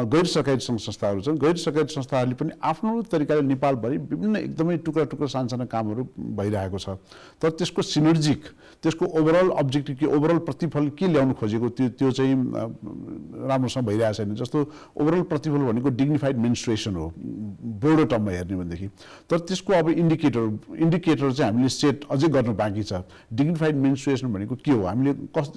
गैर सरकारी सङ्घ संस्थाहरू छन् गैर सरकारी संस्थाहरूले पनि आफ्नो तरिकाले नेपालभरि विभिन्न एकदमै टुक्रा टुक्रा सानसाना कामहरू भइरहेको छ तर त्यसको सिनर्जिक त्यसको ओभरअल अब्जेक्टिभ के ओभरअल प्रतिफल के ल्याउनु खोजेको त्यो चाहिँ राम्रोसँग भइरहेको छैन जस्तो ओभरअल प्रतिफल भनेको डिग्निफाइड मेन्स्ट्रुएसन हो बोर्डो टर्ममा हेर्ने भनेदेखि तर त्यसको अब इन्डिकेटर चाहिँ हामीले सेट अझै गर्नु बाँकी छ डिग्निफाइड मेन्स्ट्रुएसन भनेको के हो हामीले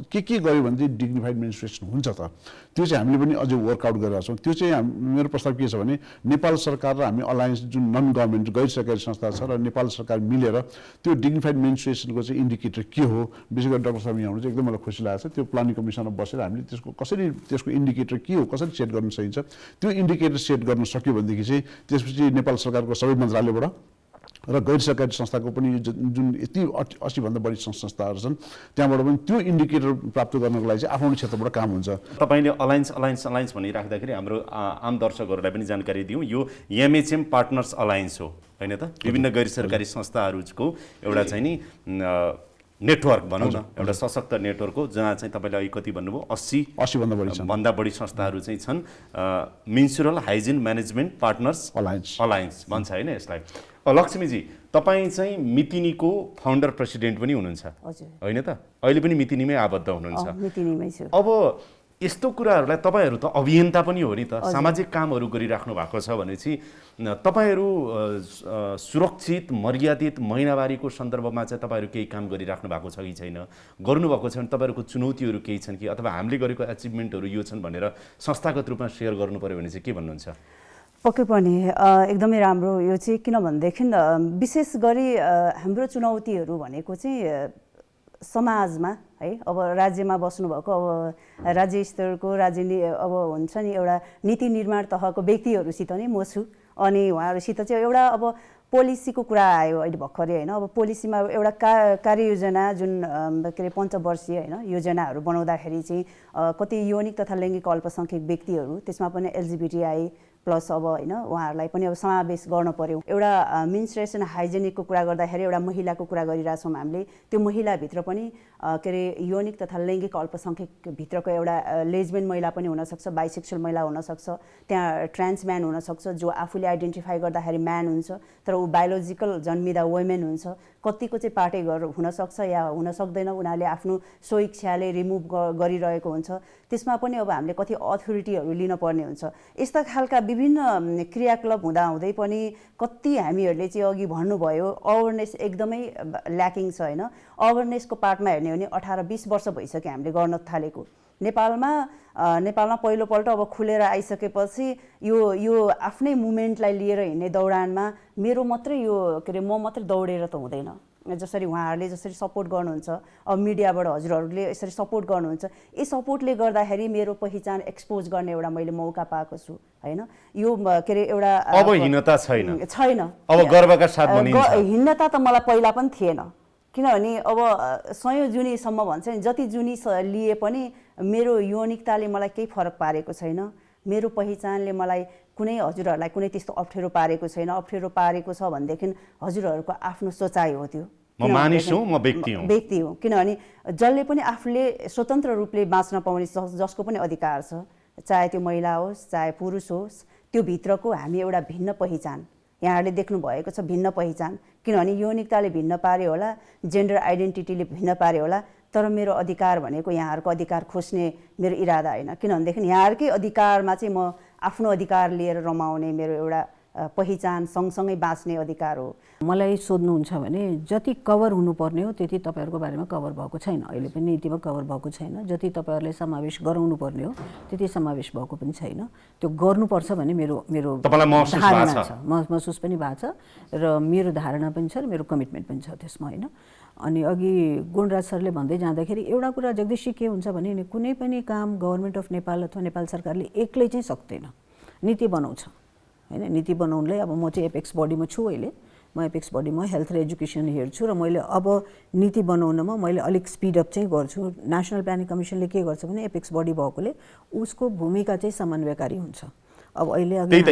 के गर्यो भने चाहिँ डिग्निफाइड मेन्स्ट्रुएसन हुन्छ त त्यो चाहिँ हामीले पनि अझै वर्कआउट गरिरहेको छौँ त्यो चाहिँ मेरो प्रस्ताव के छ भने नेपाल सरकार र हामी अलायन्स जुन नन गभर्मेन्ट गैर सरकारी संस्था छ र नेपाल सरकार मिलेर त्यो डिग्निफाइड मेन्स्ट्रुएसनको चाहिँ इन्डिकेटर के हो विशेष गरी डाक्टर साहब यहाँ हुनुहुन्छ एकदम मलाई खुसी लागेको छ त्यो प्लानिङ कमिसनमा बसेर हामीले त्यसको इन्डिकेटर के हो कसरी सेट गर्न सकिन्छ त्यो इन्डिकेटर सेट गर्न सक्यो भनेदेखि चाहिँ त्यसपछि नेपाल सरकारको सबै मन्त्रालयबाट र गैर सरकारी संस्थाको पनि जुन यति 80 भन्दा बढी संस्थाहरू छन् त्यहाँबाट पनि त्यो इन्डिकेटर प्राप्त गर्नको लागि चाहिँ आफ्नो क्षेत्रबाट काम हुन्छ तपाईले अलायन्स भनिराख्दाखेरि हाम्रो आम दर्शकहरूलाई पनि जानकारी दिउँ यो एमएचएम पार्टनर्स अलायन्स हो हैन त विभिन्न गैर सरकारी संस्थाहरूको एउटा चाहिँ नि नेटवर्क भनौँ न एउटा सशक्त नेटवर्क हो जहाँ चाहिँ तपाईँले अहिले कति भन्नुभयो 80 भन्दा बढी संस्थाहरू चाहिँ छन् municipal hygiene management partners alliance भन्छ होइन यसलाई लक्ष्मीजी तपाईँ चाहिँ मितिनीको फाउन्डर प्रेसिडेन्ट पनि हुनुहुन्छ होइन त अहिले पनि मितिनीमै आबद्ध हुनुहुन्छ अब यस्तो कुराहरूलाई तपाईँहरू त अभियन्ता पनि हो नि त सामाजिक कामहरू गरिराख्नु भएको छ भनेपछि तपाईँहरू सुरक्षित मर्यादित महिनावारीको सन्दर्भमा चाहिँ तपाईँहरू केही काम गरिराख्नु भएको छ कि छैन गर्नुभएको छ भने तपाईँहरूको चुनौतीहरू केही छन् कि अथवा हामीले गरेको एचिभमेन्टहरू यो छन् भनेर संस्थागत रूपमा सेयर गर्नु पर्यो भने चाहिँ के भन्नुहुन्छ पक्कै पनि एकदमै राम्रो यो चाहिँ किन भनेदेखि विशेष गरी हाम्रो चुनौतीहरू भनेको चाहिँ समाजमा है अब राज्यमा बस्नुभएको अब राज्य स्तरको अब हुन्छ नि एउटा नीति निर्माण तहको व्यक्तिहरूसित नै म छु अनि उहाँहरूसित चाहिँ एउटा अब पोलिसीको कुरा आयो अहिले भर्खरै होइन अब पोलिसीमा एउटा कार्ययोजना जुन के अरे पञ्चवर्षीय होइन योजनाहरू बनाउँदाखेरि चाहिँ कति यौनिक तथा लैङ्गिक अल्पसङ्ख्यक व्यक्तिहरू त्यसमा पनि एलजिबिटिआई प्लस अब होइन उहाँहरूलाई पनि अब समावेश गर्न पर्यो एउटा मेन्स्ट्रुएसन हाइजेनिकको कुरा गर्दाखेरि एउटा महिलाको कुरा गरिरहेछौँ हामीले त्यो महिलाभित्र पनि के अरे यौनिक तथा लैङ्गिक अल्पसङ्ख्यक भित्रको एउटा लेजबियन महिला पनि हुनसक्छ बाइसेक्सुअल महिला हुनसक्छ त्यहाँ ट्रान्स म्यान हुनसक्छ जो आफूले आइडेन्टिफाई गर्दाखेरि म्यान हुन्छ तर ऊ बायोलोजिकल जन्मिँदा वुमेन हुन्छ कतिको चाहिँ पार्टे हुनसक्छ या हुन सक्दैन उनीहरूले आफ्नो स्वइच्छाले रिमुभ गरिरहेको हुन्छ त्यसमा पनि अब हामीले कति अथोरिटीहरू लिनुपर्ने हुन्छ यस्ता खालका विभिन्न क्रियाकलाप हुँदाहुँदै पनि कति हामीहरूले चाहिँ अघि भन्नुभयो अवेरनेस एकदमै ल्याकिङ छ होइन अवेरनेसको पार्टमा हेर्ने हो भने 18-20 वर्ष भइसक्यो हामीले गर्न थालेको नेपालमा पहिलोपल्ट अब खुलेर आइसकेपछि यो आफ्नै मुभमेन्टलाई लिएर हिँड्ने दौडानमा मेरो मात्रै यो के अरे म मात्रै दौडेर त हुँदैन जसरी उहाँहरूले जसरी सपोर्ट गर्नुहुन्छ अब मिडियाबाट हजुरहरूले यसरी सपोर्ट गर्नुहुन्छ यी सपोर्टले गर्दाखेरि मेरो पहिचान एक्सपोज गर्ने एउटा मैले मौका पाएको छु हैन यो के अरे एउटा अब हिन्नता छैन अब गर्वका साथ भनिन्छ हिन्नता त मलाई पहिला पनि थिएन किनभने अब 100 जुनीसम्म भन्छ नि जति जुनी लिए पनि मेरो यौनिकताले मलाई केही फरक पारेको छैन मेरो पहिचानले मलाई कुनै हजुरहरूलाई कुनै त्यस्तो अप्ठ्यारो पारेको छैन अप्ठ्यारो पारेको छ भनेदेखि हजुरहरूको आफ्नो सोचाइ हो त्यो म मानिस हुँ म व्यक्ति हुँ किनभने जसले पनि आफूले स्वतन्त्र रूपले बाँच्न पाउने जसको पनि अधिकार छ चाहे त्यो महिला होस् चाहे पुरुष होस् त्यो भित्रको हामी एउटा भिन्न पहिचान यहाँहरूले देख्नु भएको छ भिन्न पहिचान किनभने यौनिकताले भिन्न पार्यो होला जेन्डर आइडेन्टिटीले भिन्न पार्यो होला तर मेरो अधिकार भनेको यहाँहरूको अधिकार खोज्ने मेरो इरादा होइन किनभनेदेखि यहाँहरूकै अधिकारमा चाहिँ म आफ्नो अधिकार लिएर रमाउने मेरो एउटा पहिचान सँगसँगै बाँच्ने अधिकार हो। मलाई सोध्नुहुन्छ भने जति कभर हुनुपर्ने हो त्यति तपाईँहरूको बारेमा कभर भएको छैन, अहिले पनि नीतिमा कभर भएको छैन। जति तपाईँहरूले समावेश गराउनु पर्ने हो त्यति समावेश भएको पनि छैन। त्यो गर्नुपर्छ भन्ने मेरो तपाईँलाई महसुस धारणा भएको छ, महसुस पनि भएको छ र मेरो धारणा पनि छ र मेरो कमिटमेन्ट पनि छ त्यसमा, होइन। अनि अघि गुणराज सरले भन्दै जाँदाखेरि एउटा कुरा जगदीशजी के हुन्छ भने नि कुनै पनि काम गभर्मेन्ट अफ नेपाल अथवा नेपाल सरकारले एक्लै चाहिँ सक्दैन, नीति बनाउँछ, होइन। नीति बनाउनलाई अब म चाहिँ एपेक्स बडीमा छु अहिले, म एपेक्स बडीमा हेल्थ र एजुकेसन हेर्छु र मैले अब नीति बनाउनमा मैले अलिक स्पिडअप चाहिँ गर्छु। नेसनल प्लानिङ कमिसनले के गर्छ भने एपेक्स बडी भएकोले उसको भूमिका चाहिँ समन्वयकारी हुन्छ। अब अहिले त्यही त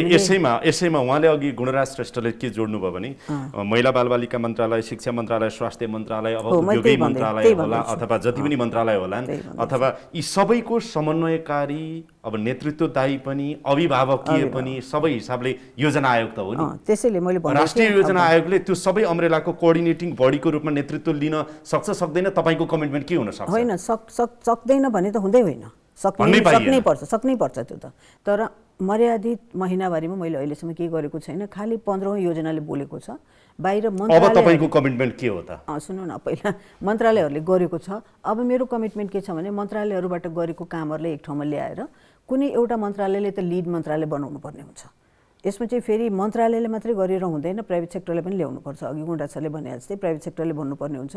यसैमा उहाँले अघि गुणराज श्रेष्ठले के जोड्नुभयो भने महिला बालबालिका मन्त्रालय, शिक्षा मन्त्रालय, स्वास्थ्य मन्त्रालय, अब उद्योगै मन्त्रालय होला अथवा जति पनि मन्त्रालय होलान्, अथवा यी सबैको समन्वयकारी अब नेतृत्वदायी पनि अभिभावकीय पनि सबै हिसाबले योजना आयोग त हो नि। त्यसैले मैले राष्ट्रिय योजना आयोगले त्यो सबै अम्ब्रेलाको कोअर्डिनेटिङ बडीको रूपमा नेतृत्व लिन सक्छ सक्दैन? तपाईँको कमिटमेन्ट के हुन सक्छ? होइन, सक्दैन भने त हुँदै होइन, सक्नै पर्छ त्यो त। तर मर्यादित महिनावारीमा मैले अहिलेसम्म के गरेको छैन, खालि 15औं योजनाले बोलेको छ। बाहिर अब तपाईँको कमिटमेन्ट के हो त? सुन्नु न, पहिला मन्त्रालयहरूले गरेको छ, अब मेरो कमिटमेन्ट के छ भने मन्त्रालयहरूबाट गरेको कामहरूलाई एक ठाउँमा ल्याएर कुनै एउटा मन्त्रालयले त लिड मन्त्रालय बनाउनु पर्ने हुन्छ। यसमा चाहिँ फेरि मन्त्रालयले मात्रै गरेर हुँदैन, प्राइभेट सेक्टरले पनि ल्याउनुपर्छ। अघि गुणराज सरले भने जस्तै प्राइभेट सेक्टरले भन्नुपर्ने हुन्छ।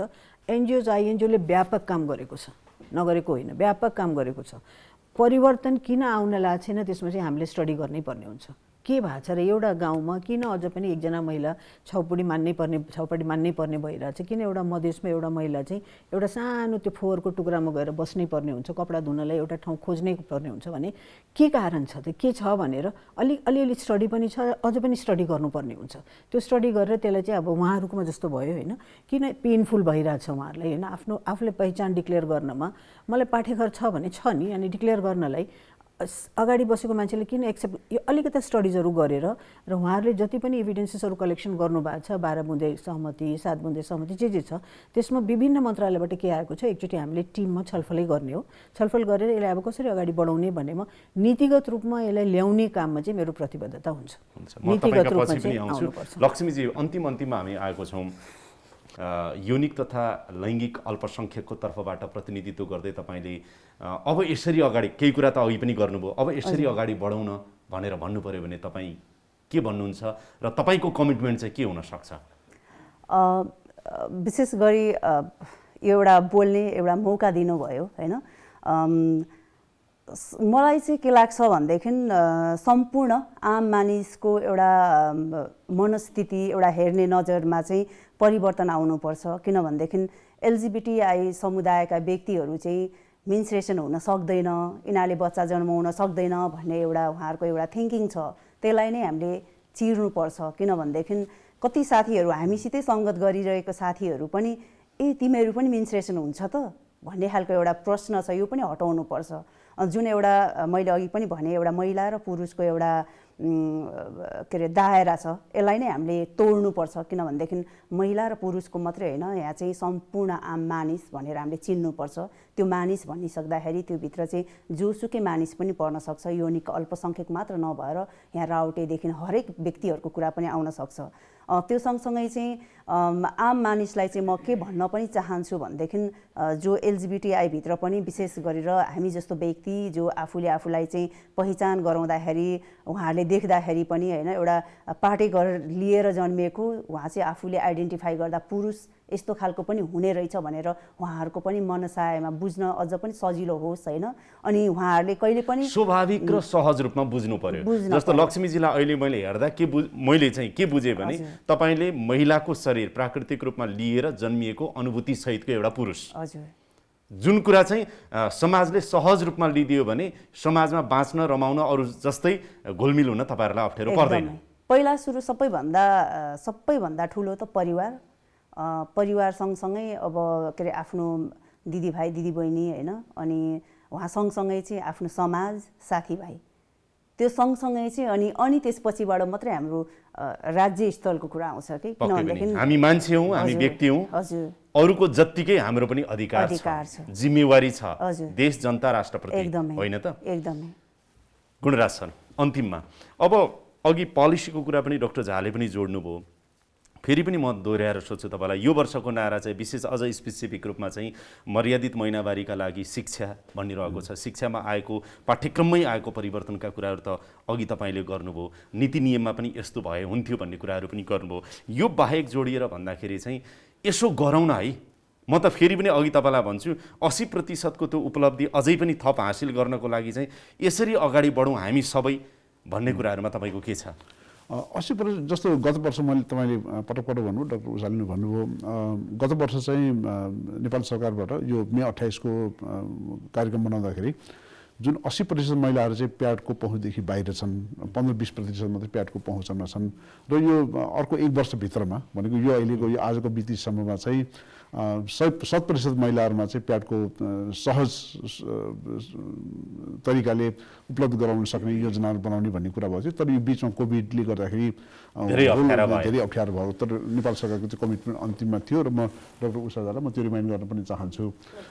एनजिओज आइएनजिओले व्यापक काम गरेको छ, नगरेको होइन, व्यापक काम गरेको छ। परिवर्तन किन आउन लागेको छैन त्यसमा चाहिँ हामीले स्टडी गर्नै पर्ने हुन्छ। के भएको छ र एउटा गाउँमा किन अझ पनि एकजना महिला छाउपडी मान्नै पर्ने भइरहेछ? किन एउटा मधेसमा एउटा महिला चाहिँ एउटा सानो त्यो फोहोरको टुक्रामा गएर बस्नै पर्ने हुन्छ, कपडा धुनलाई एउटा ठाउँ खोज्नै पर्ने हुन्छ भने के कारण छ त, के छ भनेर अलिअलि स्टडी पनि छ, अझ पनि स्टडी गर्नुपर्ने हुन्छ। त्यो स्टडी गरेर त्यसलाई चाहिँ अब उहाँहरूकोमा जस्तो भयो, होइन, किन पेनफुल भइरहेछ उहाँहरूलाई, होइन, आफूले पहिचान डिक्लेयर गर्नमा। मलाई पाठेघर छ भने छ नि, अनि डिक्लेयर गर्नलाई अगाडि बसेको मान्छेले किन एक्सेप्ट, यो अलिकति स्टडिजहरू गरेर र उहाँहरूले जति पनि इभिडेन्सेसहरू कलेक्सन गर्नुभएको छ, 12 बुँदे सहमति, 7 बुँदे सहमति जे छ, त्यसमा विभिन्न मन्त्रालयबाट के आएको छ एकचोटि हामीले टिममा छलफलै गर्ने हो। छलफल गरेर यसलाई अब कसरी अगाडि बढाउने भन्नेमा नीतिगत रूपमा यसलाई ल्याउने काममा चाहिँ मेरो प्रतिबद्धता हुन्छ। नीतिगत रूपमा चाहिँ आउनुपर्छ। लक्ष्मीजी, अन्तिममा हामी आएको छौँ यौनिक तथा लैङ्गिक अल्पसङ्ख्यकको तर्फबाट प्रतिनिधित्व गर्दै तपाईँले अब यसरी अगाडि, केही कुरा त अघि पनि गर्नुभयो, अब यसरी अगाडि बढाउन भनेर भन्नु पर्यो भने तपाईँ के भन्नुहुन्छ र तपाईँको कमिटमेन्ट चाहिँ के हुन सक्छ? विशेष गरी एउटा बोल्ने एउटा मौका दिनुभयो, होइन। मलाई चाहिँ के लाग्छ भनेदेखि सम्पूर्ण आम मानिसको एउटा मनस्थिति, एउटा हेर्ने नजरमा चाहिँ परिवर्तन आउनुपर्छ। किनभनेदेखि एलजिबिटिआई समुदायका व्यक्तिहरू चाहिँ मेन्स्ट्रुएसन हुन सक्दैन, यिनीहरूले बच्चा जन्माउन सक्दैन भन्ने एउटा उहाँहरूको एउटा थिङ्किङ छ। त्यसलाई नै हामीले चिर्नुपर्छ। किनभनेदेखि कति साथीहरू हामीसितै सङ्गत गरिरहेको साथीहरू पनि तिमीहरू पनि मेन्स्ट्रुएसन हुन्छ त भन्ने खालको एउटा प्रश्न छ, यो पनि हटाउनुपर्छ। जुन एउटा मैले अघि पनि भने एउटा महिला र पुरुषको एउटा के अरे दायरा छ, यसलाई नै हामीले तोड्नुपर्छ। किनभनेदेखि महिला र पुरुषको मात्रै होइन, यहाँ चाहिँ सम्पूर्ण आम मानिस भनेर हामीले चिन्नुपर्छ। त्यो मानिस भनिसक्दाखेरि त्योभित्र चाहिँ जोसुकै मानिस पनि पर्न सक्छ। यौनिक अल्पसङ्ख्यक मात्र नभएर यहाँ राउटेदेखि हरेक व्यक्तिहरूको कुरा पनि आउन सक्छ। त्यो सँगसँगै चाहिँ आम मानिसलाई चाहिँ म के भन्न पनि चाहन्छु भनेदेखि जो एलजिबिटिआईभित्र पनि विशेष गरेर हामी जस्तो व्यक्ति जो आफूलाई चाहिँ पहिचान गराउँदाखेरि उहाँहरूले देख्दाखेरि पनि, होइन, एउटा पाटेघर लिएर जन्मिएको उहाँ चाहिँ आफूले आइडेन्टिफाई गर्दा पुरुष यस्तो खालको पनि हुने रहेछ भनेर उहाँहरूको पनि मनसायमा बुझ्न अझ पनि सजिलो होस्, होइन। अनि उहाँहरूले कहिले पनि स्वाभाविक र सहज रूपमा बुझ्नु पर्यो। जस्तो लक्ष्मीजीलाई अहिले मैले हेर्दा मैले चाहिँ के बुझेँ भने तपाईँले महिलाको शरीर प्राकृतिक रूपमा लिएर जन्मिएको अनुभूति सहितको एउटा पुरुष, हजुर, जुन कुरा चाहिँ समाजले सहज रूपमा लिदियो भने समाजमा बाँच्न रमाउन अरू जस्तै घुलमिल हुन तपाईँहरूलाई अप्ठ्यारो पर्दैन। पहिला सुरु सबैभन्दा ठुलो त परिवार सँगसँगै अब के अरे आफ्नो दिदीभाइ दिदीबहिनी, होइन, अनि उहाँ सँगसँगै चाहिँ आफ्नो समाज साथीभाइ, त्यो सँगसँगै चाहिँ अनि त्यसपछिबाट मात्रै हाम्रो राज्य स्तरको कुरा आउँछ कि। किनभनेदेखि हामी मान्छे हौँ, हामी व्यक्ति हौँ, हजुर, अरूको जत्तिकै हाम्रो पनि अधिकार छ, जिम्मेवारी छ देश, जनता, राष्ट्रप्रति, होइन त? एकदमै। गुणराज सर, अन्तिममा अब अघि पोलिसीको कुरा पनि डाक्टर झाले पनि जोड्नुभयो। फेरि पनि म दोहोऱ्याएर सोध्छु तपाईँलाई, यो वर्षको नारा चाहिँ विशेष अझ स्पेसिफिक रूपमा चाहिँ मर्यादित महिनावारीका लागि शिक्षा भनिरहेको छ। शिक्षामा आएको पाठ्यक्रममै आएको परिवर्तनका कुराहरू त अघि तपाईँले गर्नुभयो, नीति नियममा पनि यस्तो भए हुन्थ्यो भन्ने कुराहरू पनि गर्नुभयो। यो बाहेक जोडिएर भन्दाखेरि चाहिँ यसो गरौँ न है। म त फेरि पनि अघि तपाईँलाई भन्छु 80% त्यो उपलब्धि अझै पनि थप हासिल गर्नको लागि चाहिँ यसरी अगाडि बढौँ हामी सबै भन्ने कुराहरूमा तपाईँको के छ? 80% जस्तो गत वर्ष मैले तपाईँले पटक पटक भन्नुभयो, डाक्टर उषाले भन्नुभयो, गत वर्ष चाहिँ नेपाल सरकारबाट यो मे 28 को कार्यक्रम बनाउँदाखेरि जुन 80% महिलाहरू चाहिँ प्याडको पहुँचदेखि बाहिर छन्, 15-20% मात्रै प्याडको पहुँचमा छन् र यो अर्को 1 वर्षभित्रमा भनेको यो अहिलेको यो आजको मितिसम्ममा चाहिँ 100% महिलाहरूमा चाहिँ प्याडको सहज तरिकाले उपलब्ध गराउन सक्ने योजनाहरू बनाउने भन्ने कुरा भएको थियो। तर यो बिचमा कोभिडले गर्दाखेरि धेरै अप्ठ्यारो भयो। तर नेपाल सरकारको चाहिँ कमिटमेन्ट अन्तिममा थियो र म डाक्टर उषा झालाई म त्यो रिमाइन्ड गर्न पनि चाहन्छु।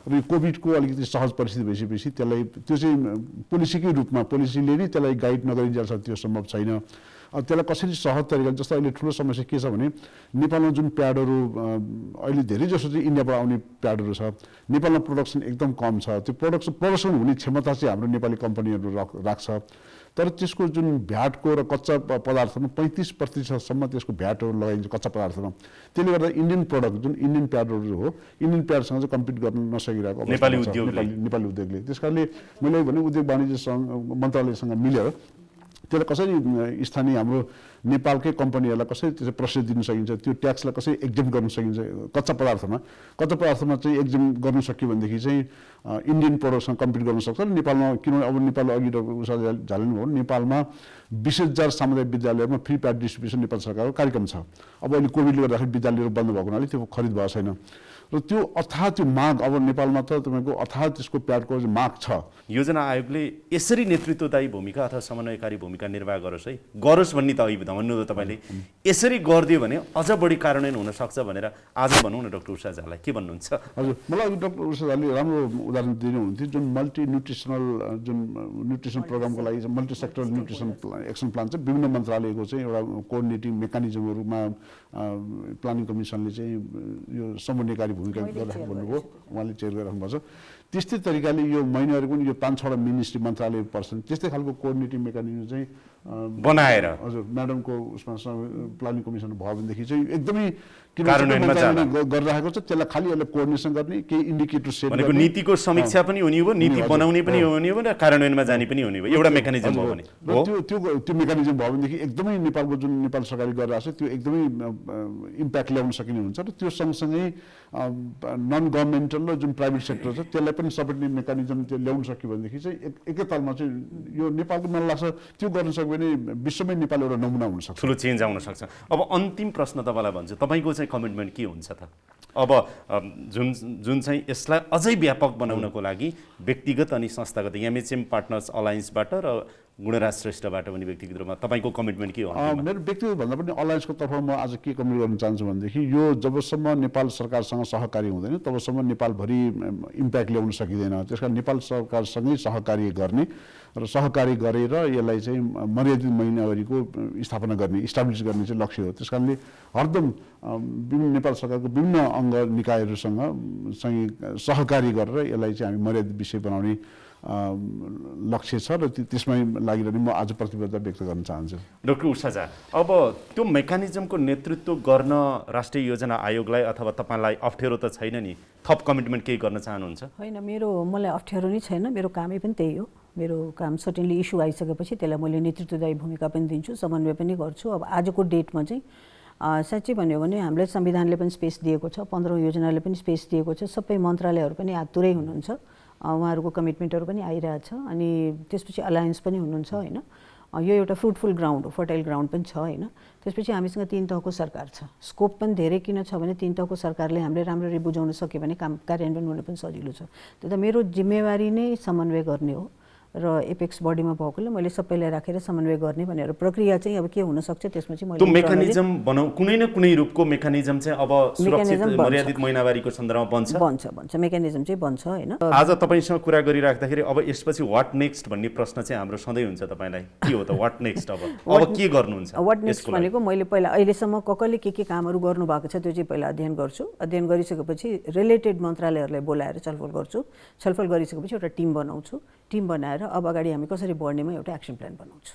र यो कोभिडको अलिकति सहज परिस्थिति भइसकेपछि त्यसलाई त्यो चाहिँ पोलिसीकै रूपमा पोलिसीले नै त्यसलाई गाइड नगरिन्जेलसम्म त्यो सम्भव छैन। त्यसलाई कसरी सहज तरिकाले, जस्तो अहिले ठुलो समस्या के छ भने नेपालमा जुन प्याडहरू अहिले धेरै जसो चाहिँ इन्डियाबाट आउने प्याडहरू छ, नेपालमा प्रोडक्सन एकदम कम छ। त्यो प्रोडक्सन हुने क्षमता चाहिँ हाम्रो नेपाली कम्पनीहरू राख्छ, तर त्यसको जुन भ्याटको र कच्चा पदार्थमा 35%सम्म त्यसको भ्याटहरू लगाइन्छ कच्चा पदार्थमा। त्यसले गर्दा इन्डियन प्रडक्ट जुन इन्डियन प्याडहरू हो, इन्डियन प्याडसँग चाहिँ कम्पिट गर्न नसकिरहेको नेपाली उद्योगले। त्यस कारणले मैले भने उद्योग वाणिज्य मन्त्रालयसँग मिलेर त्यसलाई कसरी स्थानीय हाम्रो नेपालकै कम्पनीहरूलाई कसरी त्यसलाई प्रशस्त दिन सकिन्छ, त्यो ट्याक्सलाई कसरी एक्जेम्ट गर्न सकिन्छ कच्चा पदार्थमा चाहिँ एक्जेम्ट गर्न सक्यो भनेदेखि चाहिँ इन्डियन प्रोडक्टसँग कम्पिट गर्न सक्छ। र नेपालमा किनभने अब नेपाल अघि उषा झाले भयो, नेपालमा 20,000 सामुदायिक विद्यालयमा फ्री प्याड डिस्ट्रिब्युसन नेपाल सरकारको कार्यक्रम छ। अब अहिले कोभिडले गर्दाखेरि विद्यालयहरू बन्द भएको हुनाले त्यो खरिद भएको छैन र त्यो अथाह त्यो माग अब नेपालमा त तपाईँको अथाह त्यसको प्याडको माग छ। योजना आयोगले यसरी नेतृत्वदायी भूमिका अथवा समन्वयकारी भूमिका निर्वाह गरोस् है, गरोस् भन्ने त अघि भन्नुभयो तपाईँले। यसरी गरिदियो भने अझ बढी कार्यान्वयन हुनसक्छ भनेर आज भनौँ न डाक्टर उषा झालाई के भन्नुहुन्छ? हजुर, मलाई डाक्टर उषा झाले राम्रो उदाहरण दिनुहुन्थ्यो। जुन मल्टी न्युट्रिसन प्रोग्रामको लागि multi sectoral nutrition action plan चाहिँ विभिन्न मन्त्रालयको चाहिँ एउटा कोअर्डिनेटिङ मेकानिजमहरूमा प्लानिङ कमिसनले चाहिँ यो समन्वयकारी भूमिका गरिराख्नु भन्नुभयो, उहाँले चेयर गरिराख्नु भएको छ। त्यस्तै तरिकाले यो महिनाहरूको पनि यो 5-6 मिनिस्ट्री मन्त्रालय पर्छन्, त्यस्तै खालको कोअर्डिनेटिङ मेकानिजम चाहिँ बनाएर हजुर म्याडमको उसमा प्लानिङ कमिसन भयो भनेदेखि चाहिँ एकदमै गरिरहेको छ। त्यसलाई खालि यसलाई कोअर्डिनेसन गर्ने केही इन्डिकेटर सेट भनेको नीतिको समीक्षा पनि हुने हो, नीति बनाउने पनि हुने हो र कार्यान्वयनमा जाने पनि हुने हो, एउटा मेकानिजम हो भने त्यो मेकानिजम भयो भनेदेखि एकदमै नेपालको जुन नेपाल सरकारले गरिरहेको छ त्यो एकदमै इम्प्याक्ट ल्याउन सकिने हुन्छ। र त्यो सँगसँगै नन गभर्मेन्टल र जुन प्राइभेट सेक्टर छ त्यसलाई पनि समेट्ने मेकानिजम त्यो ल्याउन सक्यो भनेदेखि चाहिँ एकैतालमा चाहिँ यो नेपालको मलाई लाग्छ त्यो गर्न सक्यो भने विश्वमै नेपाल एउटा नमुना हुनसक्छ, ठुलो चेन्ज आउन सक्छ। अब अन्तिम प्रश्न तपाईँलाई भन्छु, तपाईँको चाहिँ कमिटमेन्ट के हुन्छ त? अब जुन चाहिँ यसलाई अझै व्यापक बनाउनको लागि व्यक्तिगत अनि संस्थागत एमएचएम पार्टनर्स अलायन्सबाट र गुणराज श्रेष्ठबाट पनि व्यक्तिगत रूपमा तपाईँको कमिटमेन्ट के हो? मेरो व्यक्तिगत भन्दा पनि अलायन्सको तर्फमा म आज के कमिट गर्न चाहन्छु भनेदेखि यो जबसम्म नेपाल सरकारसँग सहकार्य हुँदैन तबसम्म नेपालभरि इम्प्याक्ट ल्याउन सकिँदैन। त्यस कारण नेपाल सरकारसँगै सहकार्य गर्ने र सहकार्य गरेर यसलाई चाहिँ मर्यादित महिनावारीको स्थापना गर्ने, इस्टाब्लिस गर्ने चाहिँ लक्ष्य हो। त्यस कारणले हरदम विभिन्न नेपाल सरकारको विभिन्न अङ्ग निकायहरूसँग सहकार्य गरेर यसलाई चाहिँ हामी मर्यादित विषय बनाउने लक्ष्य छ र त्यसमै लागिरहने म आज प्रतिबद्धता व्यक्त गर्न चाहन्छु। डाक्टर उषा झा, अब त्यो मेकानिजमको नेतृत्व गर्न राष्ट्रिय योजना आयोगलाई अथवा तपाईँलाई अप्ठ्यारो त छैन नि? थप कमिटमेन्ट केही गर्न चाहनुहुन्छ? होइन, मलाई अप्ठ्यारो नै छैन। मेरो कामै पनि त्यही हो। मेरो काम सर्टेनली इस्यु आइसकेपछि त्यसलाई मैले नेतृत्वदायी भूमिका पनि दिन्छु, समन्वय पनि गर्छु। अब आजको डेटमा चाहिँ साँच्चै भन्यो भने हामीलाई संविधानले पनि स्पेस दिएको छ, 15औं योजनाले पनि स्पेस दिएको छ, सबै मन्त्रालयहरू पनि आतुरै हुनुहुन्छ, उहाँहरूको कमिटमेन्टहरू पनि आइरहेछ। अनि त्यसपछि अलायन्स पनि हुनुहुन्छ होइन। यो एउटा फ्रुटफुल ग्राउन्ड हो, फर्टाइल ग्राउन्ड पनि छ होइन। त्यसपछि हामीसँग 3 तहको सरकार छ, स्कोप पनि धेरै किन छ भने 3 तहको सरकारले हामीले राम्ररी बुझाउन सक्यो भने काम कार्यान्वयन हुन पनि सजिलो छ। त्यो त मेरो जिम्मेवारी नै समन्वय गर्ने हो र एपेक्स बडीमा भएकोले मैले सबैलाई राखेर समन्वय गर्ने भनेर प्रक्रिया चाहिँ अब के हुनसक्छ त्यसमा चाहिँ त्यो मैले मेकानिजम बनाउ कुनै न कुनै रूपको मेकानिजम चाहिँ अब सुरक्षित मेकानिजम बन्छ। मर्यादित महिनावारीको सन्दर्भमा बन्छ। बन्छ मेकानिजम चाहिँ बन्छ होइन। आज तपाईँसँग कुरा गरिराख्दाखेरि अब यसपछि वाट नेक्स्ट भन्ने प्रश्न चाहिँ हाम्रो सधैँ हुन्छ तपाईँलाई, के हो त वाट नेक्स्ट? अब के गर्नुहुन्छ? वाट नेक्स्ट भनेको मैले पहिला अहिलेसम्म कसले के कामहरू गर्नुभएको छ त्यो चाहिँ पहिला अध्ययन गर्छु। अध्ययन गरिसकेपछि रिलेटेड मन्त्रालयहरूलाई बोलाएर छलफल गर्छु। छलफल गरिसकेपछि एउटा टिम बनाउँछु। टिम बनाएर अब अगाडि हामी कसरी बढ्नेमा एउटा एक्सन प्लान बनाउँछु।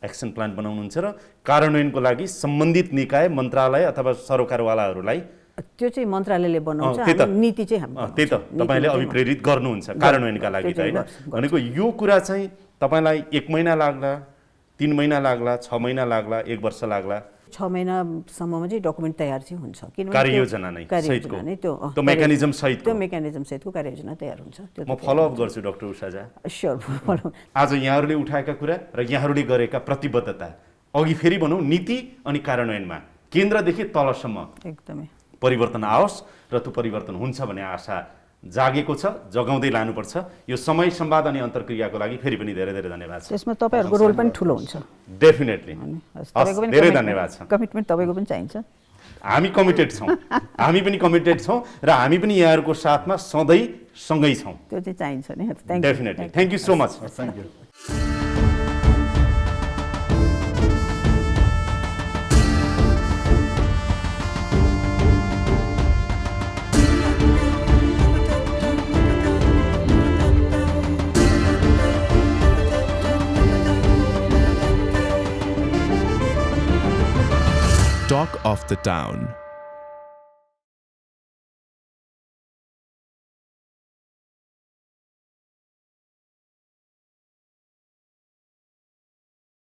एक्सन प्लान बनाउनुहुन्छ र कार्यान्वयनको लागि सम्बन्धित निकाय, मन्त्रालय अथवा सरकारवालाहरूलाई त्यो चाहिँ मन्त्रालयले बनाउँछ, त्यही त। हामी नीति चाहिँ हामी त्यही त तपाईँले अभिप्रेरित गर्नुहुन्छ कार्यान्वयनका लागि त होइन। भनेको यो कुरा चाहिँ तपाईँलाई 1 महिना लाग्ला, 3 महिना लाग्ला, 6 महिना लाग्ला, 1 वर्ष लाग्ला? 6 महिनासम्ममा चाहिँ डकुमेन्ट तयार चाहिँ हुन्छ। किनभने कार्ययोजना नै सहितको, त्यो मेकानिजम सहितको, त्यो मेकानिजम सहितको कार्ययोजना तयार हुन्छ। त्यो म फलोअप गर्छु डाक्टर उषा झा। स्योर। आज यहाँहरूले उठाएका कुरा र यहाँहरूले गरेका प्रतिबद्धता अघि फेरि भनौँ नीति अनि कार्यान्वयनमा केन्द्रदेखि तलसम्म एकदमै परिवर्तन आओस् र त्यो परिवर्तन हुन्छ भन्ने आशा जागेको छ, जगाउँदै लानुपर्छ। यो समय संवाद अनि अन्तर्क्रियाको लागि फेरि पनि धेरै धेरै धन्यवाद छ। त्यसमा तपाईँहरूको रोल पनि ठुलो हुन्छ। डेफिनेटली तपाईँको पनि धेरै धन्यवाद छ। कमिटमेन्ट तपाईँको पनि चाहिन्छ। हामी कमिटेड छौँ, हामी पनि कमिटेड छौँ र हामी पनि यहाँहरूको साथमा सधैँ सँगै छौँ। त्यो चाहिँ चाहिन्छ नि। Thank you. Definitely thank you so much. Thank you. Talk of the Town.